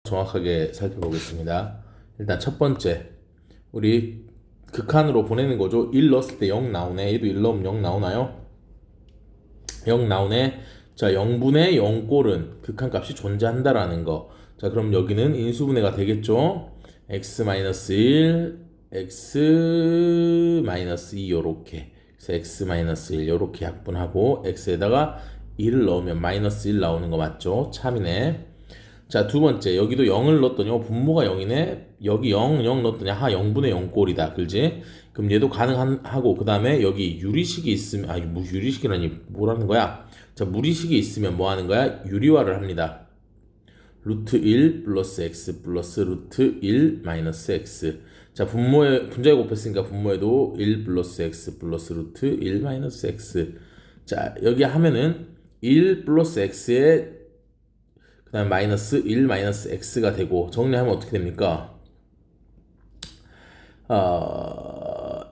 정확하게 살펴보겠습니다. 일단 첫 번째, 우리 극한으로 보내는 거죠. 1 넣었을 때 0 나오네. 얘도 1 넣으면 0 나오나요? 0 나오네. 자, 0분의 0꼴은 극한값이 존재한다라는 거. 자, 그럼 여기는 인수분해가 되겠죠. x-1, x-2 요렇게. 그래서 x-1 요렇게 약분하고 x에다가 1을 넣으면 -1 나오는 거 맞죠? 참이네. 자, 두 번째, 여기도 0을 넣었더니 분모가 0이네. 여기 0 넣었더니 0분의 0 꼴이다. 그지? 그럼 얘도 가능하고, 그 다음에 여기 유리식이 있으면, 뭐 유리식이라니 뭐라는 거야? 자, 무리식이 있으면 뭐 하는 거야? 유리화를 합니다. 루트 1 플러스 x 플러스 루트 1 마이너스 x. 자, 분자에 곱했으니까 분모에도 1 플러스 x 플러스 루트 1 마이너스 x. 자, 여기 하면은 1 플러스 x에 그 다음에 마이너스 1 마이너스 x가 되고, 정리하면 어떻게 됩니까?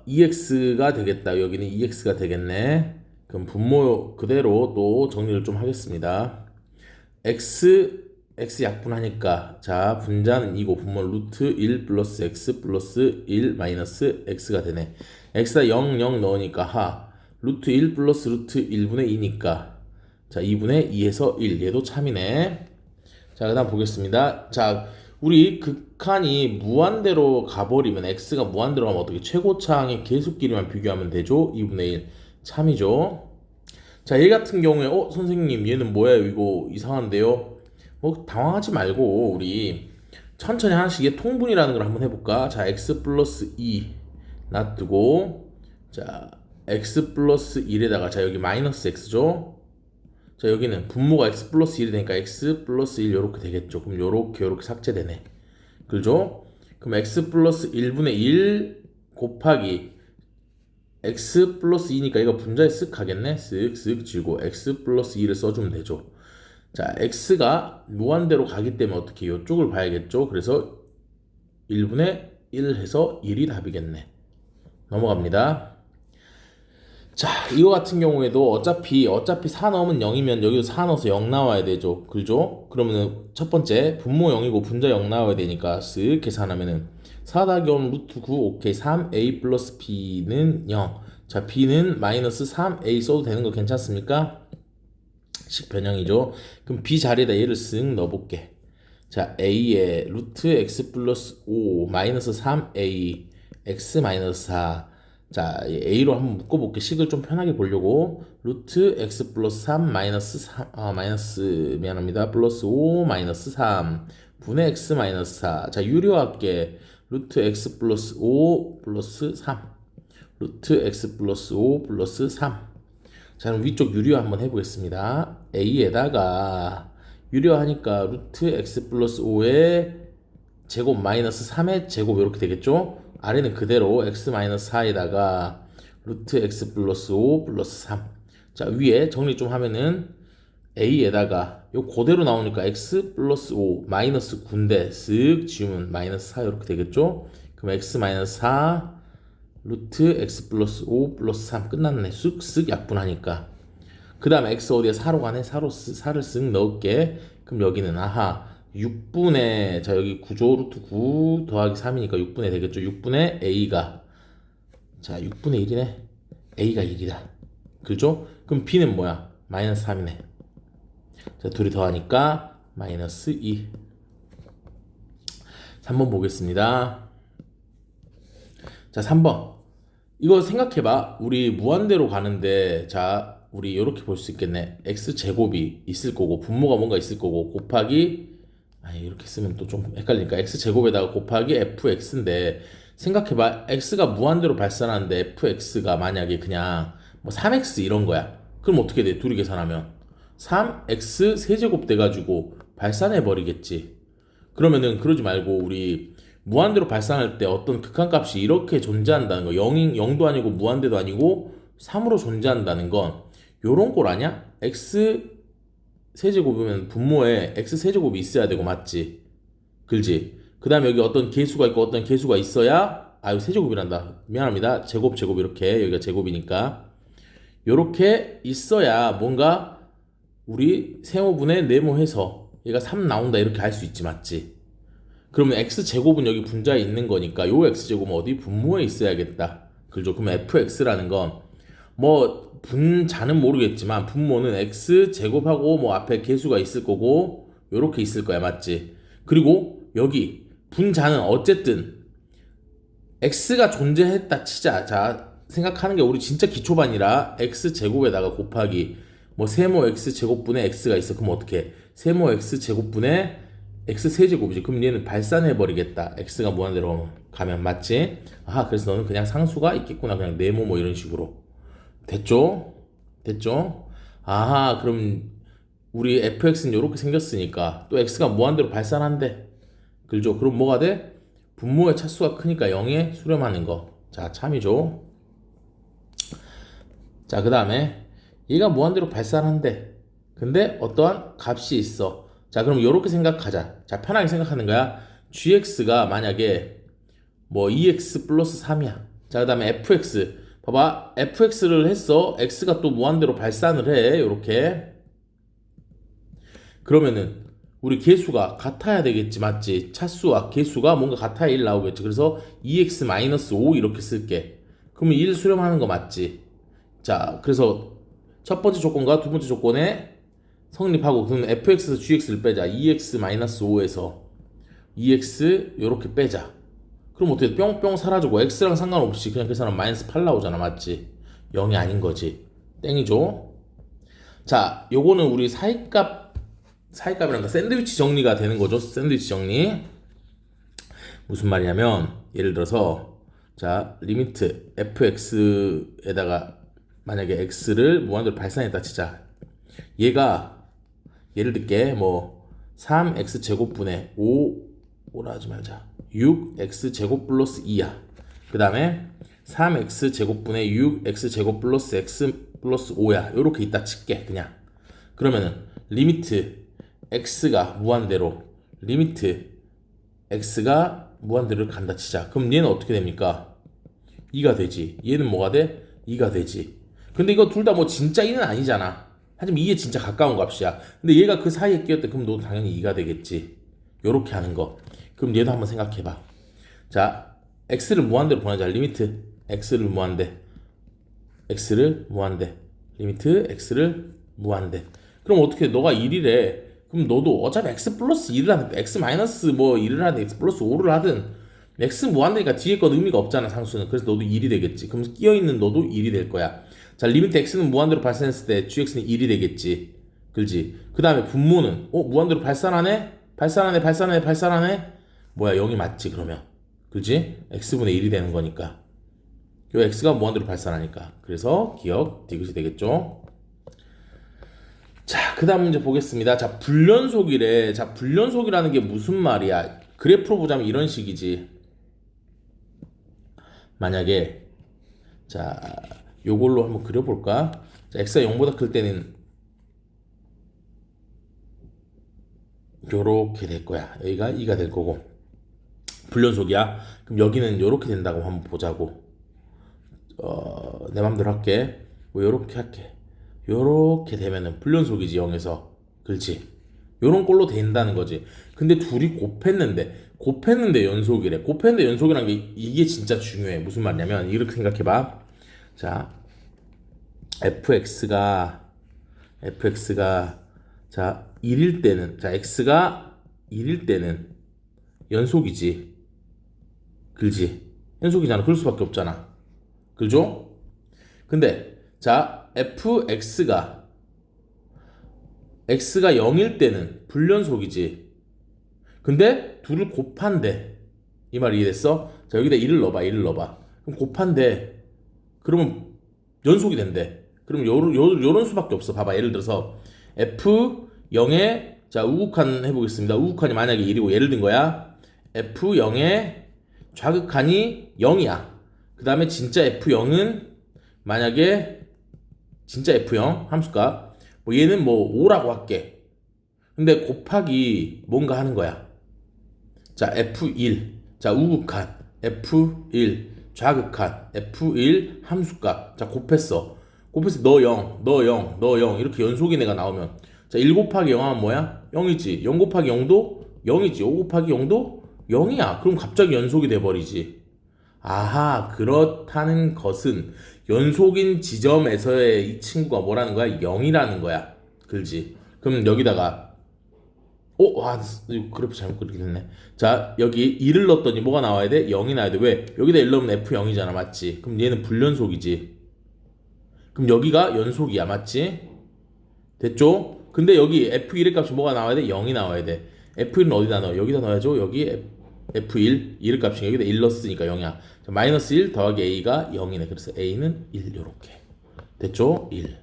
2x가 되겠다. 여기는 2x가 되겠네. 그럼 분모 그대로 또 정리를 좀 하겠습니다. x 약분하니까, 자, 분자는 이고 분모 루트 1 플러스 x 플러스 1 마이너스 x가 되네. x다 0 넣으니까 루트 1 플러스 루트 1분의 2니까, 자, 2분의 2에서 1. 얘도 참이네. 자, 그 다음 보겠습니다. 자, 우리 극한이 무한대로 가버리면, x가 무한대로 가면 어떻게? 최고차항의 계수끼리만 비교하면 되죠? 2분의 1. 참이죠? 자, 얘 같은 경우에, 선생님, 얘는 뭐예요? 이거 이상한데요? 뭐, 당황하지 말고, 우리 천천히 하나씩 얘 통분이라는 걸 한번 해볼까? 자, x 플러스 2 놔두고, 자, x 플러스 1에다가, 자, 여기 마이너스 x죠? 자, 여기는 분모가 x 플러스 1이 되니까 x 플러스 1 요렇게 되겠죠. 그럼 요렇게 삭제되네. 그죠? 그럼 x 플러스 1분의 1 곱하기 x 플러스 2니까 이거 분자에 쓱 가겠네. 쓱 지고 x 플러스 2를 써주면 되죠. 자, x가 무한대로 가기 때문에 어떻게 이쪽을 봐야겠죠. 그래서 1분의 1 해서 1이 답이겠네. 넘어갑니다. 자, 이거 같은 경우에도 어차피 4 넣으면 0이면 여기도 4 넣어서 0 나와야 되죠. 그죠? 그러면은 첫 번째 분모 0이고 분자 0 나와야 되니까 쓱 계산하면은 4 더하기 5 루트 9 오케이. 3a 플러스 b는 0. 자, b는 마이너스 3a 써도 되는 거 괜찮습니까? 식 변형이죠. 그럼 b 자리에다 얘를 쓱 넣어볼게. 자, a에 루트 x 플러스 5 마이너스 3a x 마이너스 4. 자, a로 한번 묶어볼게. 식을 좀 편하게 보려고. 루트 x 플러스 3 마이너스 3, 미안합니다. 플러스 5 마이너스 3 분의 x 마이너스 4. 자, 유리화할게. 루트 x 플러스 5 플러스 3 루트 x 플러스 5 플러스 3. 자, 그럼 위쪽 유리화 한번 해보겠습니다. a에다가 유리화하니까 루트 x 플러스 5의 제곱 마이너스 3의 제곱 이렇게 되겠죠? 아래는 그대로 x-4에다가 루트 x 플러스 5 플러스 3. 자, 위에 정리 좀 하면은 a에다가 요 그대로 나오니까 x 플러스 5 마이너스 9인데 쓱 지우면 마이너스 4 이렇게 되겠죠? 그럼 x-4 루트 x 플러스 5 플러스 3 끝났네. 쓱쓱 약분하니까. 그 다음에 x 어디에 4로 가네? 4를 쓱 넣을게. 그럼 여기는 6분의, 자, 여기 9조 루트 9 더하기 3이니까 6분의 되겠죠. 6분의 a가, 자, 6분의 1이네. a가 1이다. 그죠? 그럼 b는 뭐야? 마이너스 3이네. 자, 둘이 더하니까 마이너스 2. 3번 보겠습니다. 자, 3번. 이거 생각해봐. 우리 무한대로 가는데, 자, 우리 이렇게 볼 수 있겠네. x제곱이 있을 거고, 분모가 뭔가 있을 거고, 곱하기, 이렇게 쓰면 또 좀 헷갈리니까 x제곱에다가 곱하기 fx인데, 생각해봐. x가 무한대로 발산하는데 fx가 만약에 그냥 뭐 3x 이런 거야. 그럼 어떻게 돼? 둘이 계산하면 3x 세제곱 돼가지고 발산해버리겠지. 그러면은 그러지 말고 우리 무한대로 발산할 때 어떤 극한값이 이렇게 존재한다는 거, 0도 아니고 무한대도 아니고 3으로 존재한다는 건 요런 꼴 아니야? x 세제곱이면 분모에 x 세제곱이 있어야 되고, 맞지? 그지? 그 다음에 여기 어떤 계수가 있고 어떤 계수가 있어야, 이거 세제곱이란다. 미안합니다. 제곱 이렇게, 여기가 제곱이니까 요렇게 있어야 뭔가 우리 세모분의 네모해서 얘가 3 나온다 이렇게 할 수 있지, 맞지? 그러면 x제곱은 여기 분자에 있는 거니까 요 x제곱은 어디? 분모에 있어야겠다. 그죠? 그럼 fx라는 건 뭐 분자는 모르겠지만 분모는 x제곱하고 뭐 앞에 개수가 있을 거고 요렇게 있을 거야. 맞지? 그리고 여기 분자는 어쨌든 x가 존재했다 치자. 자, 생각하는 게 우리 진짜 기초반이라 x제곱에다가 곱하기 뭐 세모 x제곱분의 x가 있어. 그럼 어떻게? 세모 x제곱분의 x 세제곱이지. 그럼 얘는 발산해 버리겠다. x가 무한대로 가면 맞지? 아, 그래서 너는 그냥 상수가 있겠구나. 그냥 네모 뭐 이런 식으로. 됐죠? 됐죠? 아하, 그럼 우리 fx는 이렇게 생겼으니까 또 x가 무한대로 발산한대. 그죠? 그럼 뭐가 돼? 분모의 차수가 크니까 0에 수렴하는 거. 자, 참이죠. 자, 그 다음에 얘가 무한대로 발산한대. 근데 어떠한 값이 있어. 자, 그럼 이렇게 생각하자. 자, 편하게 생각하는 거야. gx가 만약에 뭐 2x 플러스 3이야. 자, 그 다음에 fx. 봐봐. fx를 했어. x가 또 무한대로 발산을 해. 요렇게. 그러면은 우리 개수가 같아야 되겠지. 맞지? 차수와 개수가 뭔가 같아야 1 나오겠지. 그래서 2x-5 이렇게 쓸게. 그러면 1 수렴하는 거 맞지? 자, 그래서 첫 번째 조건과 두 번째 조건에 성립하고 그러면 fx에서 gx를 빼자. 2x-5에서 2x 요렇게 빼자. 그럼 어떻게 뿅뿅 사라지고 x랑 상관없이 그냥 계산하면 마이너스 8 나오잖아. 맞지? 0이 아닌 거지. 땡이죠. 자, 요거는 우리 사이값이란다. 샌드위치 정리가 되는 거죠. 샌드위치 정리. 무슨 말이냐면 예를 들어서 자, 리미트 fx에다가 만약에 x를 무한대로 발산했다 치자. 얘가 예를 들게 뭐 3x 제곱분의 5라 하지 말자. 6x 제곱 플러스 2야. 그 다음에 3x 제곱분의 6x 제곱 플러스 x 플러스 5야. 요렇게 있다 칠게 그냥. 그러면은 리미트 x가 무한대로 리미트 x가 무한대로 간다 치자. 그럼 얘는 어떻게 됩니까? 2가 되지. 얘는 뭐가 돼? 2가 되지. 근데 이거 둘 다 뭐 진짜 2는 아니잖아. 하지만 2에 진짜 가까운 값이야. 근데 얘가 그 사이에 끼었대. 그럼 너도 당연히 2가 되겠지. 요렇게 하는 거. 그럼 얘도 한번 생각해봐. 자, x를 무한대로 보내자. 리미트 x를 무한대. x를 무한대. 리미트 x를 무한대. 그럼 어떻게 너가 1이래. 그럼 너도 어차피 x 플러스 1을 하든 x 마이너스 뭐 1을 하든 x 플러스 5를 하든 x 무한대니까 뒤에 건 의미가 없잖아. 상수는. 그래서 너도 1이 되겠지. 그럼 끼어있는 너도 1이 될 거야. 자, 리미트 x는 무한대로 발산했을 때 gx는 1이 되겠지. 그렇지? 그 다음에 분모는 무한대로 발산하네? 발산하네? 뭐야, 0이 맞지 그러면. 그렇지? x분의 1이 되는 거니까. 요 x가 무한대로 발산하니까. 그래서 기억 디귿이 되겠죠. 자, 그 다음 문제 보겠습니다. 자, 불연속이래. 자, 불연속이라는 게 무슨 말이야? 그래프로 보자면 이런 식이지. 만약에 자, 요걸로 한번 그려볼까? 자, x가 0보다 클 때는 요렇게 될 거야. 여기가 2가 될 거고. 불연속이야. 그럼 여기는 요렇게 된다고 한번 보자고. 내 맘대로 할게. 뭐 요렇게 할게. 요렇게 되면은 불연속이지. 0에서. 그렇지? 요런 꼴로 된다는 거지. 근데 둘이 곱했는데 연속이래. 곱했는데 연속이라는 게 이게 진짜 중요해. 무슨 말이냐면 이렇게 생각해봐. 자, fx가 자 1일 때는 자 x가 1일 때는 연속이지. 그렇지? 연속이잖아. 그럴 수밖에 없잖아. 그죠? 근데 자 fx가 x가 0일 때는 불연속이지. 근데 둘을 곱한대. 이 말 이해됐어? 자, 여기다 1을 넣어봐. 그럼 곱한대. 그러면 연속이 된대. 그럼 요런 수밖에 없어. 봐봐. 예를 들어서 f0에 자 우극한 해보겠습니다. 우극한이 만약에 1이고 예를 든 거야. f0에 좌극한이 0이야. 그 다음에 진짜 f0은 만약에 진짜 f0 함수값 뭐 얘는 뭐 5라고 할게. 근데 곱하기 뭔가 하는 거야. 자, F1. 자, 우극한. F1. 좌극한. F1 함수값. 자, 곱했어. 너 0. 이렇게 연속인 애가 나오면. 자, 1 곱하기 0 하면 뭐야? 0이지. 0 곱하기 0도 0이지. 5 곱하기 0도 0이야. 그럼 갑자기 연속이 돼버리지. 아하, 그렇다는 것은 연속인 지점에서의 이 친구가 뭐라는 거야? 0이라는 거야. 그렇지? 그럼 여기다가 와, 이거 그래프 잘못 그리긴 했네. 자, 여기 1을 넣었더니 뭐가 나와야 돼? 0이 나와야 돼. 왜? 여기다 1 넣으면 F0이잖아. 맞지? 그럼 얘는 불연속이지. 그럼 여기가 연속이야. 맞지? 됐죠? 근데 여기 F1의 값이 뭐가 나와야 돼? 0이 나와야 돼. F1은 어디다 넣어? 여기다 넣어야죠. 여기 F1, 1의 값이 여기다 1 넣었으니까 0이야. 자, 마이너스 1 더하기 A가 0이네. 그래서 A는 1 요렇게. 됐죠? 1.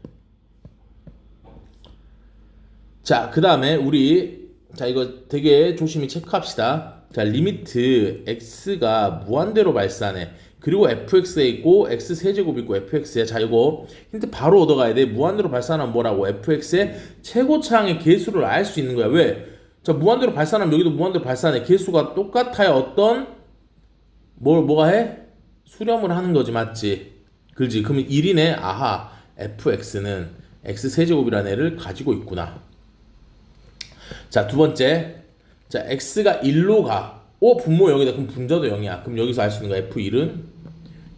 자, 그 다음에 우리 자, 이거 되게 조심히 체크합시다. 자, 리미트 x가 무한대로 발산해. 그리고 fx에 있고 x 세제곱 있고 fx에. 자, 이거 힌트 바로 얻어가야 돼. 무한대로 발산하면 뭐라고? fx의 최고차항의 개수를 알 수 있는 거야. 왜? 자, 무한대로 발산하면 여기도 무한대로 발산해. 개수가 똑같아야 어떤 뭐가 해? 수렴을 하는 거지. 맞지? 그렇지? 그러면 1이네. 아하, fx는 x 세제곱이라는 애를 가지고 있구나. 자, 두 번째. 자, x가 1로 가. 분모 0이다. 그럼 분자도 0이야. 그럼 여기서 알 수 있는 거 f1은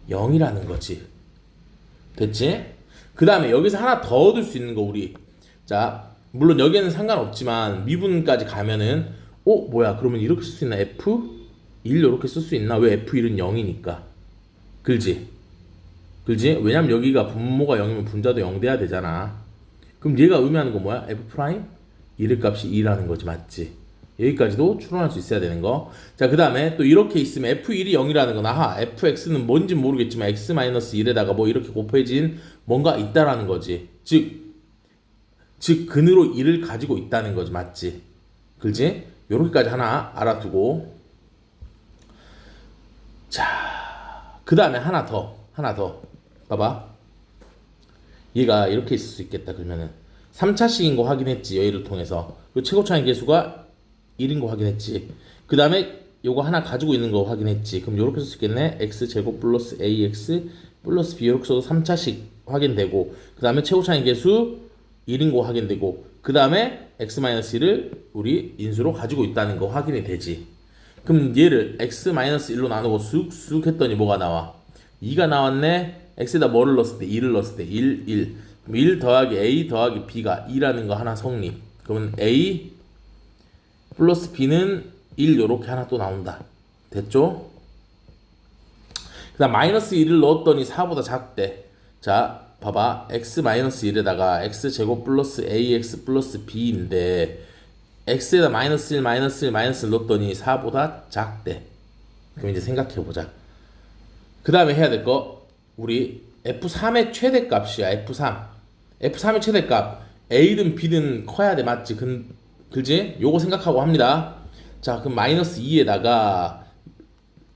0이라는 거지. 됐지? 그 다음에 여기서 하나 더 얻을 수 있는 거 우리. 자, 물론 여기에는 상관없지만 미분까지 가면은 뭐야? 그러면 이렇게 쓸 수 있나? f1 이렇게 쓸 수 있나? 왜 f1은 0이니까. 그지? 그지? 왜냐면 여기가 분모가 0이면 분자도 0 돼야 되잖아. 그럼 얘가 의미하는 거 뭐야? f 프라임 1의 값이 2라는 거지. 맞지? 여기까지도 추론할 수 있어야 되는 거. 자, 그 다음에 또 이렇게 있으면 f1이 0이라는 건 아하, fx는 뭔지 모르겠지만 x-1에다가 뭐 이렇게 곱해진 뭔가 있다라는 거지. 즉 근으로 1을 가지고 있다는 거지. 맞지? 그지? 요렇게까지 하나 알아두고. 자, 그 다음에 하나 더 봐봐. 얘가 이렇게 있을 수 있겠다. 그러면은 3차식인 거 확인했지. 여기를 통해서. 그리고 최고차항의 개수가 1인 거 확인했지. 그 다음에 요거 하나 가지고 있는 거 확인했지. 그럼 요렇게 쓸 수 있겠네. x제곱 플러스 ax 플러스 b 이렇게 써도 3차식 확인되고, 그 다음에 최고차항의 개수 1인 거 확인되고, 그 다음에 x-1을 우리 인수로 가지고 있다는 거 확인이 되지. 그럼 얘를 x-1로 나누고 쑥쑥 했더니 뭐가 나와? 2가 나왔네. x에다 뭐를 넣었을 때? 2를 넣었을 때 1, 1. 그럼 1 더하기 a 더하기 b가 2라는 거 하나 성립. 그러면 a 플러스 b는 1 요렇게 하나 또 나온다. 됐죠? 그 다음 마이너스 1을 넣었더니 4보다 작대. 자, 봐봐. x-1에다가 x제곱 플러스 ax 플러스 b인데 x에다 마이너스 1 마이너스 1 마이너스 1 넣었더니 4보다 작대. 그럼 이제 생각해보자. 그 다음에 해야 될 거 우리 f3의 최대값이야. f3의 최대값 a든 b든 커야 돼. 맞지? 그지? 요거 생각하고 합니다. 자, 그럼 마이너스 2에다가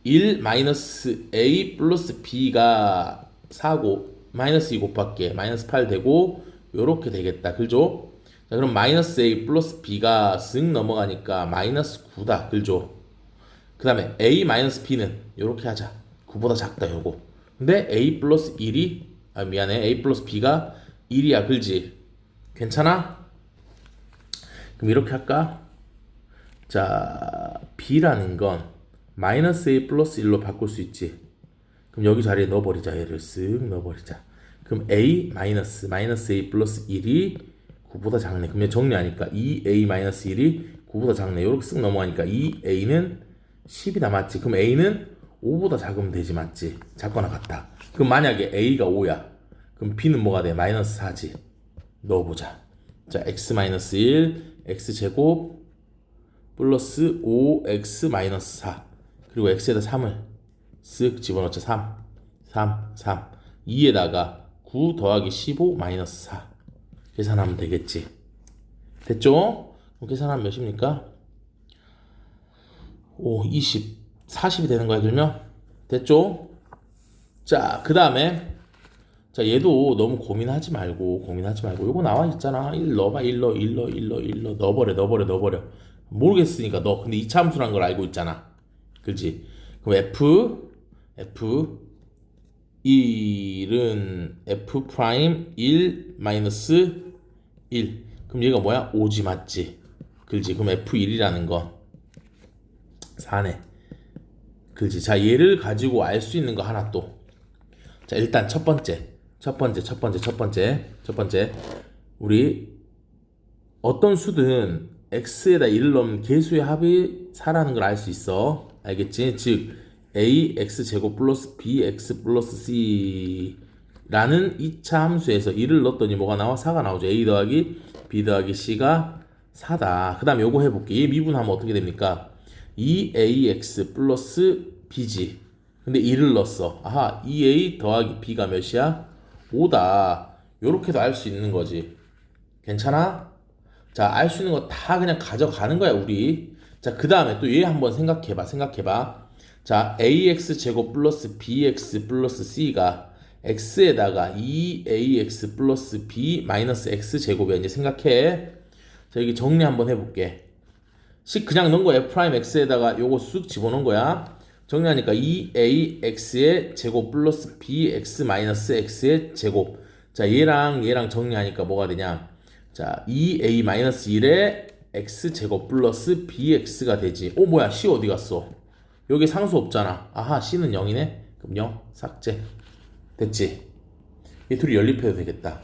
1 마이너스 a 플러스 b가 4고 마이너스 2 곱할게. 마이너스 8 되고 요렇게 되겠다. 그죠? 자, 그럼 마이너스 a 플러스 b가 쓱 넘어가니까 마이너스 9다. 그죠? 그 다음에 a 마이너스 b는 요렇게 하자. 9보다 작다. 요거. 근데 a 플러스 1이 미안해. a 플러스 b가 1이야. 그지? 괜찮아? 그럼 이렇게 할까? 자, b라는 건 마이너스 a 플러스 1로 바꿀 수 있지. 그럼 여기 자리에 넣어버리자. 얘를 쓱 넣어버리자. 그럼 a 마이너스 a 플러스 1이 9보다 작네. 그러면 정리하니까 2a 마이너스 1이 9보다 작네. 이렇게 쓱 넘어가니까 2a는 10이 남았지. 그럼 a는 5보다 작으면 되지. 맞지? 작거나 같다. 그럼 만약에 a가 5야. 그럼 b는 뭐가 돼? 마이너스 4지. 넣어보자. 자, x 마이너스 1 x제곱 플러스 5x 마이너스 4 그리고 x에다 3을 쓱 집어넣자. 3 2에다가 9 더하기 15 마이너스 4 계산하면 되겠지. 됐죠? 그럼 계산하면 몇입니까? 20 40이 되는 거야. 그러면 됐죠? 자, 그 다음에 자, 얘도 너무 고민하지 말고 요거 나와 있잖아. 1 넣어봐. 1 넣어. 넣어버려. 모르겠으니까 넣어. 근데 이차함수라는 걸 알고 있잖아. 그렇지? 그럼 f 1은 f 프라임 1 마이너스 1. 그럼 얘가 뭐야? 5지. 맞지? 그렇지? 그럼 f1이라는 건 4네. 그렇지. 자, 얘를 가지고 알 수 있는 거 하나 또. 자, 일단 첫 번째. 우리 어떤 수든 x에다 1을 넣으면 계수의 합이 4라는 걸 알 수 있어. 알겠지? 즉 ax 제곱 플러스 bx 플러스 c라는 2차 함수에서 1을 넣었더니 뭐가 나와? 4가 나오죠. a 더하기 b 더하기 c가 4다. 그 다음에 요거 해볼게. 얘 미분하면 어떻게 됩니까? 2ax 플러스 b지. 근데 1을 넣었어. 아하, 2a 더하기 b가 몇이야? 5다. 요렇게도 알 수 있는 거지. 괜찮아? 자, 알 수 있는 거 다 그냥 가져가는 거야, 우리. 자, 그 다음에 또 얘 한번 생각해봐. 자, ax 제곱 플러스 bx 플러스 c가 x에다가 2ax 플러스 b 마이너스 x 제곱이야. 이제 생각해. 자, 여기 정리 한번 해볼게. 식 그냥 넣은 거야. f'x에다가 요거 쑥 집어넣은 거야. 정리하니까 2ax의 제곱 플러스 bx 마이너스 x의 제곱. 자, 얘랑 정리하니까 뭐가 되냐? 자, 2a 마이너스 1의 x 제곱 플러스 bx가 되지. 뭐야? c 어디 갔어? 여기 상수 없잖아. 아하, c는 0이네. 그럼 0 삭제. 됐지? 얘 둘이 연립해도 되겠다.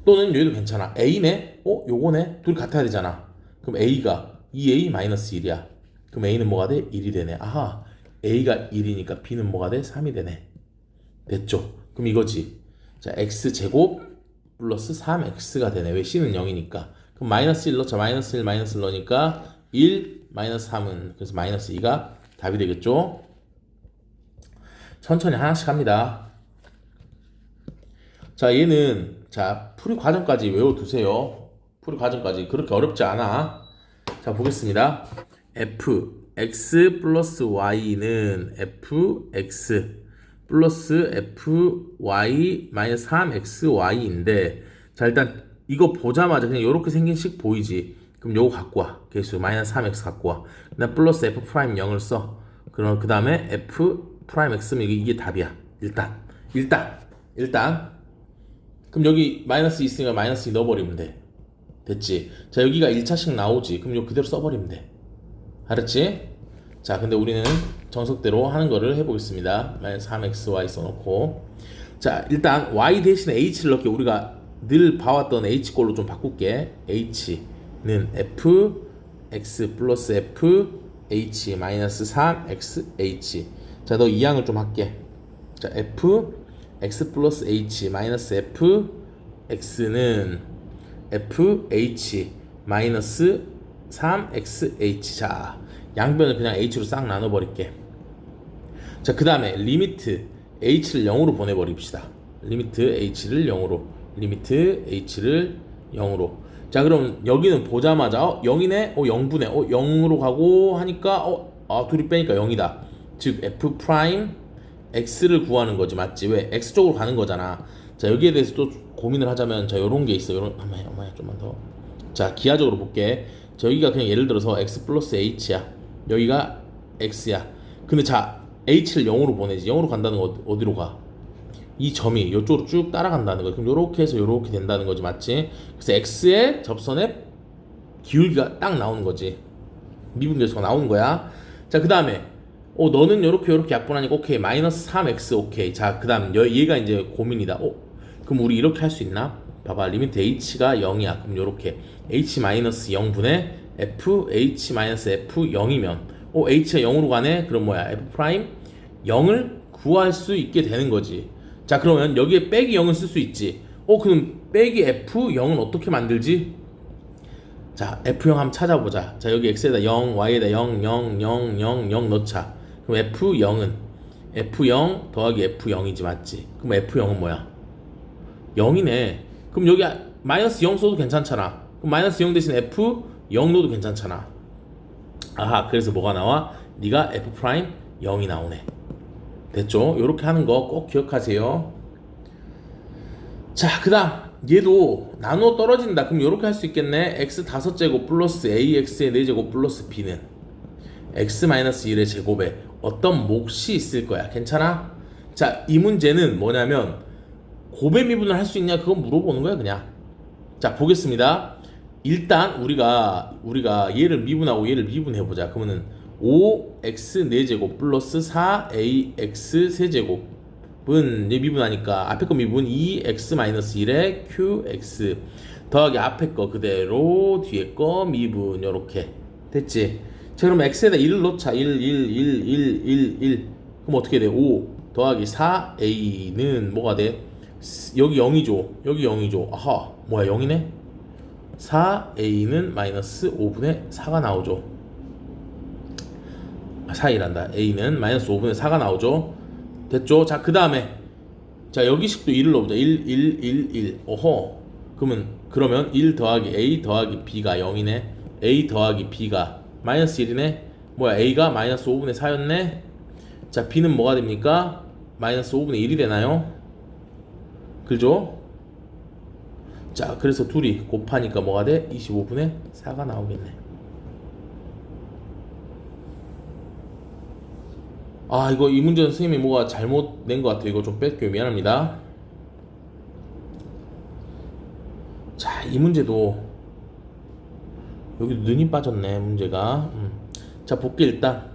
또는 여기도 괜찮아. a네? 요거네? 둘이 같아야 되잖아. 그럼 a가 2a 마이너스 1이야. 그럼 a는 뭐가 돼? 1이 되네. 아하, a가 1이니까 b는 뭐가 돼? 3이 되네. 됐죠? 그럼 이거지. 자, x 제곱 플러스 3x가 되네. 왜? c는 0이니까. 그럼 마이너스 1 넣자. 마이너스 1 넣으니까 1 마이너스 3은 그래서 마이너스 2가 답이 되겠죠? 천천히 하나씩 합니다. 자, 얘는 자, 풀이 과정까지 외워두세요. 풀이 과정까지 그렇게 어렵지 않아. 자, 보겠습니다. fx 플러스 y는 fx 플러스 fy 마이너스 3xy인데, 자, 일단 이거 보자마자 그냥 이렇게 생긴 식 보이지? 그럼 요거 갖고 와. 계수 마이너스 3x 갖고 와. 그다음 플러스 f 프라임 0을 써. 그럼 그 다음에 f 프라임 x면 이게 답이야. 일단 그럼 여기 마이너스 있으니까 마이너스 2 넣어버리면 돼. 됐지? 자, 여기가 1차식 나오지. 그럼 이거 그대로 써버리면 돼. 알았지? 자, 근데 우리는 정석대로 하는 거를 해보겠습니다. 마이너스 3xy 써놓고. 자, 일단 y 대신에 h를 넣게. 우리가 늘 봐왔던 h꼴로 좀 바꿀게. h는 fx 플러스 f h 마이너스 3xh. 자, 너 이 양을 좀 할게. 자, f x 플러스 h 마이너스 f x는 f h 마이너스 3xh. 자, 양변을 그냥 h로 싹 나눠버릴게. 자, 그 다음에 리미트 h를 0으로 보내버립시다. 리미트 h를 0으로. 자, 그럼 여기는 보자마자 0이네? 0분의 0으로 가고 하니까 둘이 빼니까 0이다. 즉 f 프라임 x를 구하는 거지. 맞지? 왜? x 쪽으로 가는 거잖아. 자, 여기에 대해서 또 고민을 하자면, 자, 요런 게 있어. 엄마야 좀만 더. 자, 기하적으로 볼게. 자, 여기가 그냥 예를 들어서 x 플러스 h야. 여기가 x야. 근데 자, h를 0으로 보내지. 0으로 간다는 거 어디로 가? 이 점이 이쪽으로 쭉 따라간다는 거야. 그럼 요렇게 해서 요렇게 된다는 거지. 맞지? 그래서 x의 접선의 기울기가 딱 나오는 거지. 미분 계수가 나오는 거야. 자, 그 다음에 너는 요렇게 약분하니까 오케이. 마이너스 3x 오케이. 자, 그 다음 얘가 이제 고민이다. 그럼 우리 이렇게 할 수 있나? 봐봐. 리미트 h가 0이야. 그럼 요렇게 h 마이너스 0분의 f h 마이너스 f 0이면 h가 0으로 가네. 그럼 뭐야? f 프라임 0을 구할 수 있게 되는 거지. 자, 그러면 여기에 빼기 0을 쓸 수 있지. 그럼 빼기 f0은 어떻게 만들지? 자, f0 한번 찾아보자. 자, 여기 x에다 0, y에다 0, 0, 0, 0, 0 넣자. 그럼 f0은 f0 더하기 f0이지. 맞지? 그럼 f0은 뭐야? 0이네. 그럼 여기 마이너스 0 써도 괜찮잖아. 그럼 마이너스 0 대신 f 0 넣어도 괜찮잖아. 아하, 그래서 뭐가 나와? 네가 f 프라임 0이 나오네. 됐죠? 요렇게 하는 거 꼭 기억하세요. 자, 그 다음 얘도 나누어 떨어진다. 그럼 요렇게 할 수 있겠네. x 5제곱 플러스 ax의 4제곱 플러스 b는 x 마이너스 1의 제곱에 어떤 몫이 있을 거야. 괜찮아? 자, 이 문제는 뭐냐면 곱의 미분을 할 수 있냐 그건 물어보는 거야 그냥. 자, 보겠습니다. 일단 우리가 얘를 미분하고 얘를 미분해보자. 그러면은 5x 4제곱 플러스 4ax 세제곱은 얘 미분하니까 앞에 거 미분 2x-1에 qx 더하기 앞에 거 그대로 뒤에 거 미분 요렇게 됐지? 자 그럼 x에다 1을 넣자. 1 그럼 어떻게 돼? 5 더하기 4a는 뭐가 돼? 여기 0이죠. 여기 0이죠. 아하 뭐야 0이네? 4a는 마이너스 5분의 4가 나오죠. 4이란다. a는 마이너스 5분의 4가 나오죠. 됐죠? 자 그 다음에 자 여기식도 1을 넣어보자. 1 어허 그러면 1 더하기 a 더하기 b가 0이네. a 더하기 b가 마이너스 1이네. 뭐야 a가 마이너스 5분의 4였네. 자 b는 뭐가 됩니까? 마이너스 5분의 1이 되나요? 그죠? 자 그래서 둘이 곱하니까 뭐가 돼? 25분의 4가 나오겠네. 아 이거 이 문제는 선생님이 뭐가 잘못 낸 것 같아요. 이거 좀 뺄게요. 미안합니다. 자 이 문제도 여기 눈이 빠졌네 문제가. 자 볼게 일단.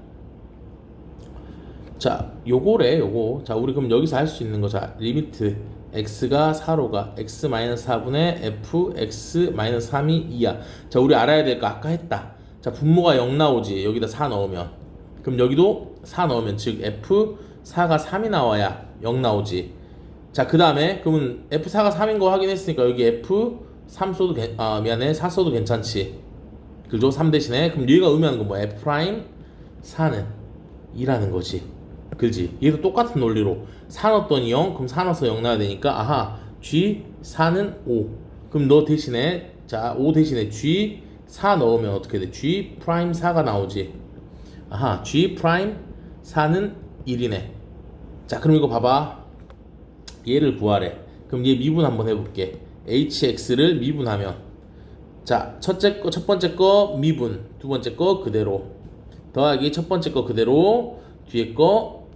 자 요거래 요거. 자 우리 그럼 여기서 할 수 있는 거. 자 리미트 x가 4로가 x-4분의 f x-3이 2야. 자 우리 알아야 될 거 아까 했다. 자 분모가 0 나오지. 여기다 4 넣으면. 그럼 여기도 4 넣으면 즉 f4가 3이 나와야 0 나오지. 자 그 다음에 그러면 f4가 3인 거 확인했으니까 여기 f3 써도 미안해 4 써도 괜찮지. 그죠? 3 대신에 그럼 얘가 의미하는 건 뭐야? f'4는 2라는 거지. 그지? 얘도 똑같은 논리로 4 넣었더니 0 그럼 4 넣어서 0 나와야 되니까 아하 g4는 5 그럼 너 대신에 자 5 대신에 g4 넣으면 어떻게 돼? g'4가 나오지. 아하 g'4는 1이네. 자 그럼 이거 봐봐. 얘를 구하래. 그럼 얘 미분 한번 해볼게. hx를 미분하면 자 첫 번째 거 미분 두 번째 거 그대로 더하기 첫 번째 거 그대로 뒤에 거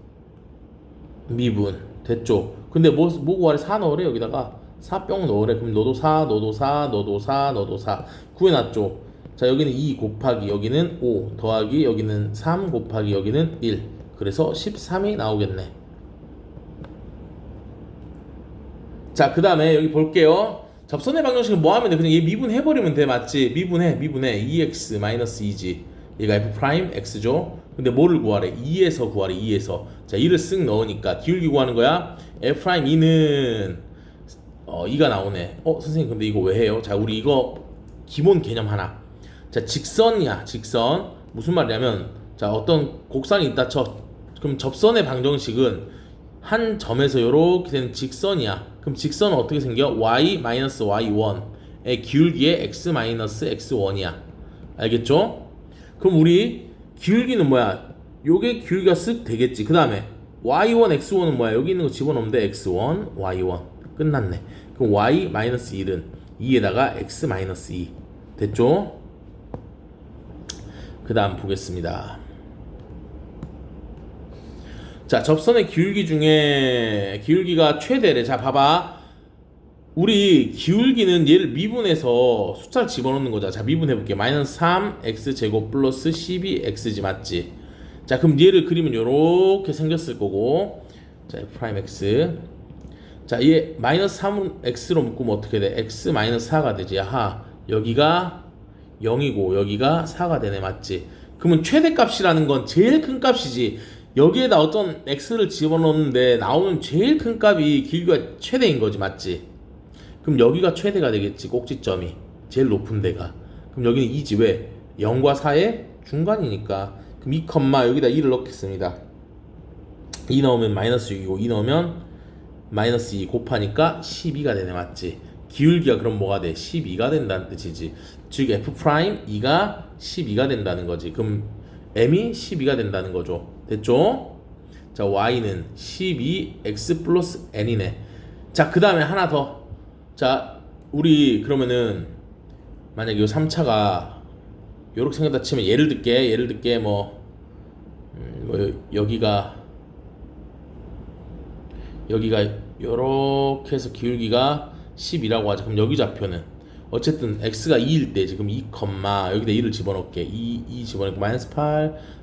미분 됐죠? 근데 뭐 구하래? 4 넣으래. 여기다가 4 뿅 넣으래. 그럼 너도 4 너도 4 너도 4 너도 4 구해놨죠? 자 여기는 2 곱하기 여기는 5 더하기 여기는 3 곱하기 여기는 1 그래서 13이 나오겠네. 자 그 다음에 여기 볼게요. 접선의 방정식은 뭐 하면 돼? 그냥 얘 미분해버리면 돼. 맞지? 미분해 2x 2지 얘가 f'x죠. 근데 뭐를 구하래? 2에서 구하래. 2에서 자 2를 쓱 넣으니까 기울기 구하는 거야. f'2는 2가 나오네. 선생님 근데 이거 왜 해요? 자 우리 이거 기본 개념 하나. 자 직선이야. 직선 무슨 말이냐면 자 어떤 곡선이 있다 쳐. 그럼 접선의 방정식은 한 점에서 이렇게 되는 직선이야. 그럼 직선은 어떻게 생겨? y-y1의 기울기에 x-x1이야. 알겠죠? 그럼 우리 기울기는 뭐야? 요게 기울기가 쓱 되겠지. 그 다음에 y1, x1은 뭐야? 여기 있는 거 집어넣으면 돼. x1, y1 끝났네. 그럼 y-1은 2에다가 x-2 됐죠? 그 다음 보겠습니다. 자 접선의 기울기 중에 기울기가 최대래. 자 봐봐. 우리 기울기는 얘를 미분해서 숫자를 집어넣는 거자. 자 미분해볼게. 마이너스 3x제곱 플러스 12x지 맞지? 자 그럼 얘를 그리면 요렇게 생겼을 거고 자 f'x 자 얘 마이너스 3은 x로 묶으면 어떻게 돼? x 마이너스 4가 되지. 아하 여기가 0이고 여기가 4가 되네. 맞지? 그러면 최대값이라는 건 제일 큰 값이지. 여기에다 어떤 x를 집어넣는데 나오는 제일 큰 값이 길이가 최대인 거지. 맞지? 그럼 여기가 최대가 되겠지. 꼭지점이 제일 높은 데가. 그럼 여기는 2지. 왜? 0과 4의 중간이니까. 그럼 2, 여기다 2를 넣겠습니다. 2 넣으면 마이너스 6이고 2 넣으면 마이너스 2 곱하니까 12가 되네. 맞지? 기울기가 그럼 뭐가 돼? 12가 된다는 뜻이지. 즉 f'2가 12가 된다는 거지. 그럼 m이 12가 된다는 거죠. 됐죠? 자 y는 12x 플러스 n이네. 자 그 다음에 하나 더. 자 우리 그러면은 만약 이 3차가 요렇게 생겼다 치면 예를 들게 뭐 여기가 요렇게 해서 기울기가 10이라고 하자. 그럼 여기 좌표는 어쨌든 x가 2일 때 지금 2, 여기다 2를 집어넣을게. 2 집어넣고 마이너스 8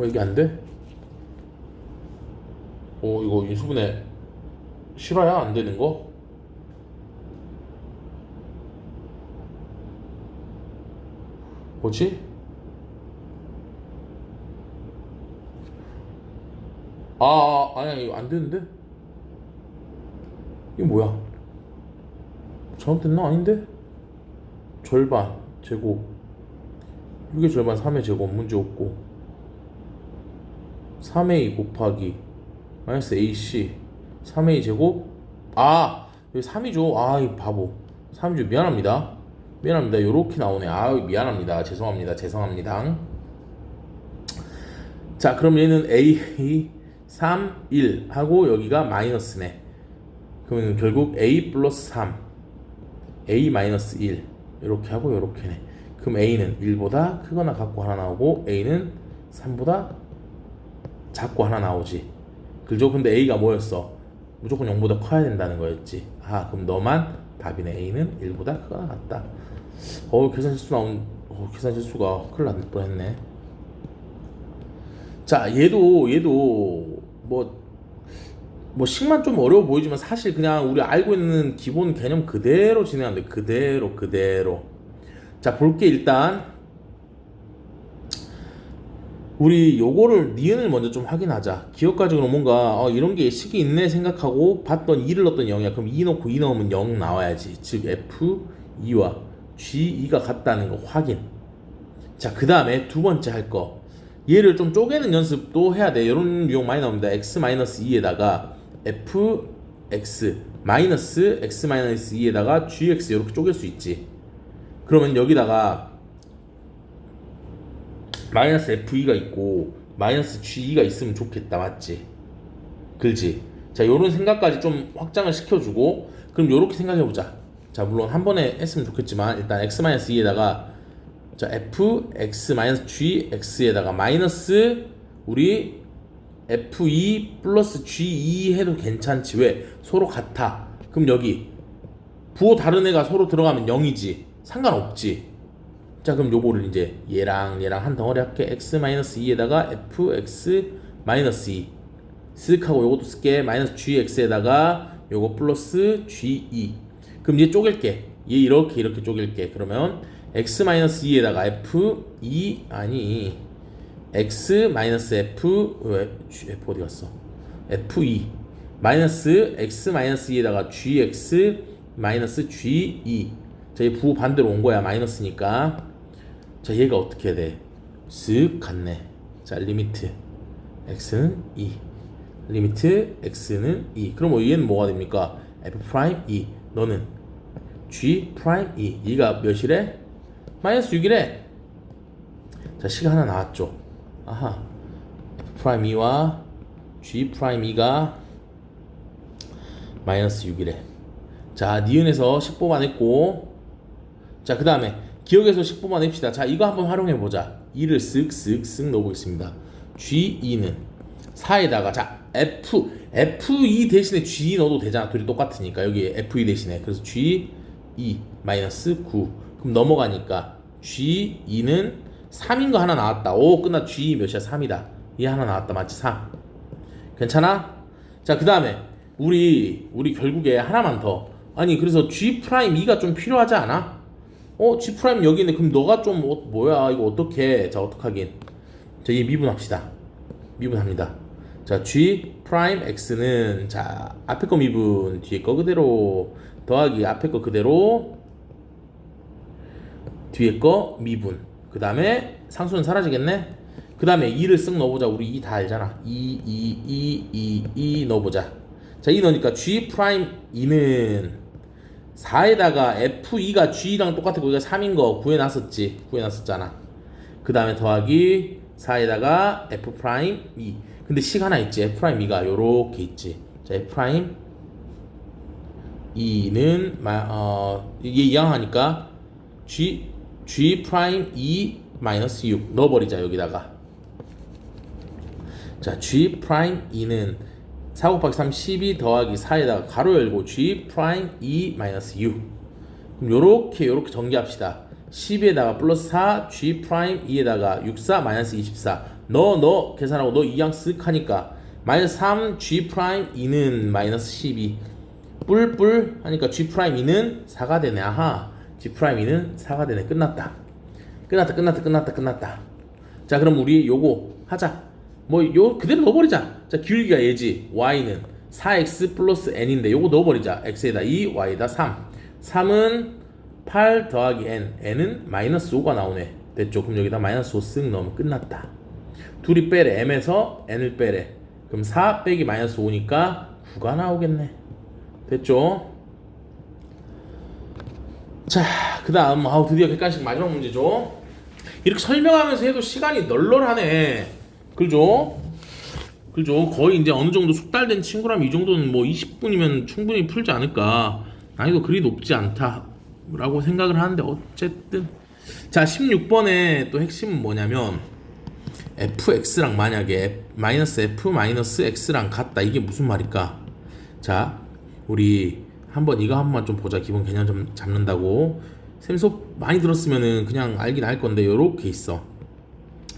이게 안 돼? 이거 인수분해 실화야? 안 되는 거? 뭐지? 아니야, 이거 안 되는데? 이게 뭐야? 잘못됐나? 아닌데? 절반 제곱 6의 절반 3의 제곱 문제 없고 3a 곱하기 마이너스 ac 3a 제곱 여기 3이죠. 이 바보 3이죠. 미안합니다. 요렇게 나오네. 미안합니다. 죄송합니다. 자, 그럼 얘는 a 3 1 하고 여기가 마이너스네. 그러면 결국 a 플러스 3 a 마이너스 1 이렇게 하고 요렇게네. 그럼 a는 1보다 크거나 같고 하나 나오고 a는 3보다 작고 하나 나오지. 그죠? 근데 a가 뭐였어? 무조건 0보다 커야 된다는 거였지. 그럼 너만 답이네. a는 1보다 크거나 같다. 계산 실수가 큰일 날 뻔했네. 자, 얘도 뭐 식만 좀 어려워 보이지만 사실 그냥 우리 알고 있는 기본 개념 그대로 진행하는데 그대로. 자, 볼게. 일단 우리 요거를 니은을 먼저 좀 확인하자. 기억 가지고는 뭔가 이런 게 식이 있네 생각하고 봤던 2를 넣었던 0이야. 그럼 2 넣고 2 넣으면 0 나와야지. 즉 F2와 G2가 같다는 거 확인. 자, 그 다음에 두 번째 할 거. 얘를 좀 쪼개는 연습도 해야 돼. 이런 유형 많이 나옵니다. x-2에다가 fx 마이너스 x-2에다가 gx 이렇게 쪼갤 수 있지. 그러면 여기다가 마이너스 f2가 있고 마이너스 g2가 있으면 좋겠다. 맞지? 그렇지? 자, 요런 생각까지 좀 확장을 시켜주고 그럼 요렇게 생각해보자. 자, 물론 한 번에 했으면 좋겠지만 일단 x-2에다가 자, fx-gx에다가 마이너스 우리 f2 플러스 g2 해도 괜찮지. 왜? 서로 같아. 그럼 여기 부호 다른 애가 서로 들어가면 0이지. 상관없지. 자, 그럼 요거를 이제 얘랑 한 덩어리 할게. x-2에다가 fx-2 쓱 하고 요것도 쓸게. 마이너스 gx에다가 요거 플러스 g2. 그럼 얘 쪼갤게. 얘 이렇게 쪼갤게. 그러면 x-2에다가 f2 x-f f 어디 갔어? f2 마이너스 x-2에다가 gx 마이너스 g2. 자, 얘 부호 반대로 온 거야. 마이너스니까. 자, 얘가 어떻게 돼? 쓱 갔네. 자, 리미트 x는 2 리미트 x는 2. 그럼 얘는 뭐가 됩니까? f'2 너는 g'2 얘가 몇이래? 마이너스 6이래. 자, 식이 하나 나왔죠. f'2와 g'2가 마이너스 6이래. 자, 니은에서 식 뽑아냈고, 자, 그 다음에 기억에서 식 뽑아냅시다. 자, 이거 한번 활용해보자. 2를 쓱 넣어보겠습니다. g2는 4에다가 자, f2 대신에 g 넣어도 되잖아. 둘이 똑같으니까 여기 f2 대신에. 그래서 g2 마이너스 9. 그럼 넘어가니까 G2는 3인 거 하나 나왔다. 끝나. G2 몇이야? 3이다. 얘 하나 나왔다. 맞지? 3. 괜찮아? 자, 그 다음에 우리 결국에 하나만 더. 그래서 G'2가 좀 필요하지 않아? G' 여기 있네. 그럼 너가 좀 뭐야? 이거 어떻게? 자, 어떡하긴. 자, 얘 미분합시다. 미분합니다. 자, G'X는 자, 앞에 거 미분, 뒤에 거 그대로 더하기 앞에 거 그대로 뒤에 거 미분. 그 다음에 상수는 사라지겠네. 그 다음에 2를 쓱 넣어보자. 우리 2 다 알잖아. 2 넣어보자. 자, 2 넣으니까 G'2는 4에다가 F2가 G랑 똑같아. 거기가 3인 거 구해놨었잖아. 그 다음에 더하기 4에다가 F'2. 근데 식 하나 있지. F'2가 요렇게 있지. 자, F'2는 이게 이항하니까 G'2 마이너스 6 넣어버리자. 여기다가. G'2는 4 곱하기 3 12 더하기 4에다가 가로 열고 G'2 마이너스 6. 그럼 요렇게 정리합시다. 12에다가 플러스 4 G'2에다가 64 마이너스 24 너 계산하고 너 이항 쓱 하니까 마이너스 3 G 프라임 2는 마이너스 12 뿔뿔 하니까 G 프라임 2는 4가 되네. 아하, G 프라임 2는 4가 되네. 끝났다. 자, 그럼 우리 요거 하자. 뭐 요 그대로 넣어버리자. 자, 기울기가 얘지. y는 4x 플러스 n인데 요거 넣어버리자. x에다 2, y에다 3. 3은 8 더하기 n, n은 마이너스 5가 나오네. 됐죠? 그럼 여기다 마이너스 5 쓱 넣으면 끝났다. 둘이 빼래. m에서 n을 빼래. 그럼 4 빼기 마이너스 5니까 9가 나오겠네. 됐죠? 자, 그 다음 드디어 객관식 마지막 문제죠. 이렇게 설명하면서 해도 시간이 널널하네. 그죠? 거의 이제 어느 정도 숙달된 친구라면 이 정도는 뭐 20분이면 충분히 풀지 않을까. 난이도 그리 높지 않다라고 생각을 하는데 어쨌든. 자, 16번에 또 핵심은 뭐냐면 fx랑 만약에 마이너스 f 마이너스 x랑 같다. 이게 무슨 말일까? 자, 우리 한번 이거 한번 좀 보자. 기본 개념 좀 잡는다고. 쌤 수업 많이 들었으면은 그냥 알긴 알 건데 요렇게 있어.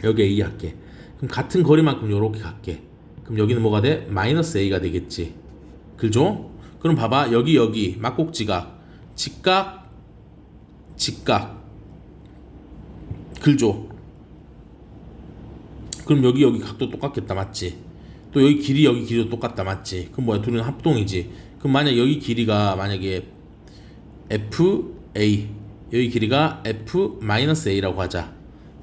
여기에 a 할게. 그럼 같은 거리만큼 요렇게 갈게. 그럼 여기는 뭐가 돼? 마이너스 a가 되겠지. 그죠? 그럼 봐봐. 여기 막곡지각 직각 그죠? 그럼 여기 각도 똑같겠다. 맞지? 또 여기 길이도 똑같다. 맞지? 그럼 뭐야? 둘은 합동이지. 그럼 만약 여기 길이가 만약에 FA, 여기 길이가 F-A라고 하자.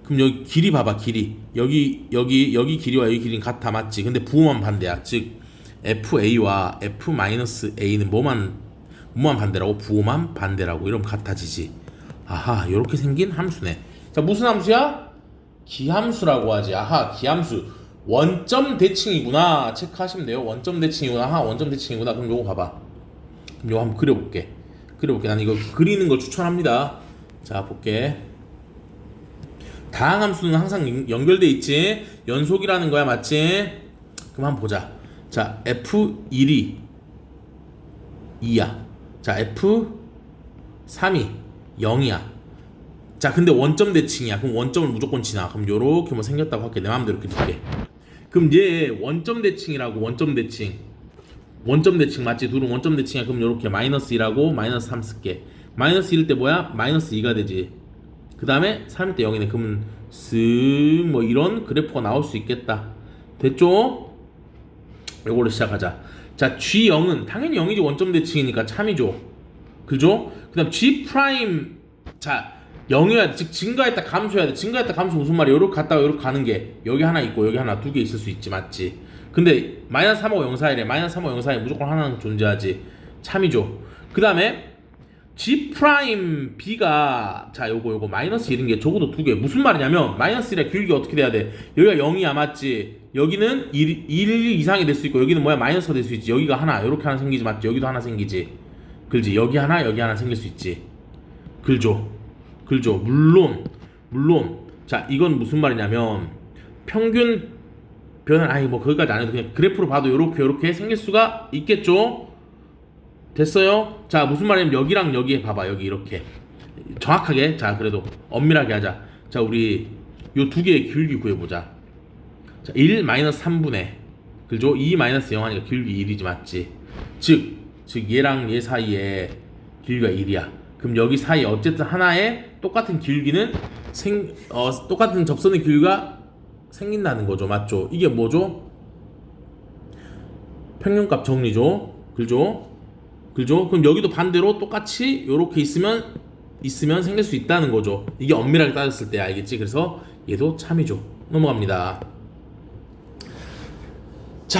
그럼 여기 길이 봐봐. 길이 여기 길이와 여기 길이는 같아. 맞지? 근데 부호만 반대야. 즉 FA와 F-A는 뭐만 반대라고? 부호만 반대라고. 이러면 같아지지. 아하, 요렇게 생긴 함수네. 자, 무슨 함수야? 기함수라고 하지. 아하, 기함수. 원점 대칭이구나. 체크하시면 돼요. 원점 대칭이구나. 아하, 원점 대칭이구나. 그럼 요거 봐봐. 그럼 요거 한번 그려볼게. 난 이거 그리는 걸 추천합니다. 자, 볼게. 다항함수는 항상 연결돼 있지. 연속이라는 거야. 맞지? 그럼 한번 보자. 자, F1이 2야. 자, F3이 0이야. 자, 근데 원점 대칭이야. 그럼 원점을 무조건 지나. 그럼 요렇게 뭐 생겼다고 할게. 내 마음대로 그릴게. 그럼 얘 원점 대칭이라고. 원점 대칭 맞지? 둘은 원점 대칭이야. 그럼 요렇게 마이너스 1하고 마이너스 3 쓸게. 마이너스 1일 때 뭐야? 마이너스 2가 되지. 그 다음에 3일 때 0이네. 그러면 쓱 뭐 이런 그래프가 나올 수 있겠다. 됐죠? 요걸로 시작하자. 자, G0은 당연히 0이지. 원점 대칭이니까 참이죠. 그죠? 그 다음 G 프라임. 자, 0이어야 돼. 즉 증가했다 감소해야 돼. 증가했다 감소 무슨 말이야? 요렇게 갔다가 요렇게 가는 게 여기 하나 있고 여기 하나 두 개 있을 수 있지. 맞지? 근데 마이너스 3하고 0 사이래. 마이너스 3하고 0 사이에 무조건 하나는 존재하지. 참이죠. 그 다음에 G 프라임 B가 자 요거 마이너스 1인 게 적어도 두 개. 무슨 말이냐면 마이너스 1의 기울기가 어떻게 돼야 돼? 여기가 0이야. 맞지? 여기는 1 이상이 될 수 있고 여기는 뭐야? 마이너스가 될 수 있지. 여기가 하나 요렇게 하나 생기지. 맞지? 여기도 하나 생기지. 그렇지? 여기 하나 생길 수 있지. 그죠? 물론 자, 이건 무슨 말이냐면 평균 변화 뭐 거기까지 안 해도 그냥 그래프로 봐도 요렇게 생길 수가 있겠죠. 됐어요? 자, 무슨 말이냐면 여기랑 여기에 봐봐. 여기 이렇게 정확하게. 자, 그래도 엄밀하게 하자. 자, 우리 요 두 개의 기울기 구해보자. 자, 1 마이너스 3분의 그죠? 2 마이너스 0 하니까 기울기 1이지. 맞지? 즉 얘랑 얘 사이에 기울기가 1이야. 그럼 여기 사이에 어쨌든 하나의 똑같은 기울기는 똑같은 접선의 기울기가 생긴다는 거죠. 맞죠? 이게 뭐죠? 평균값 정리죠. 그죠? 그럼 여기도 반대로 똑같이 요렇게 있으면 생길 수 있다는 거죠. 이게 엄밀하게 따졌을 때 알겠지? 그래서 얘도 참이죠. 넘어갑니다. 자,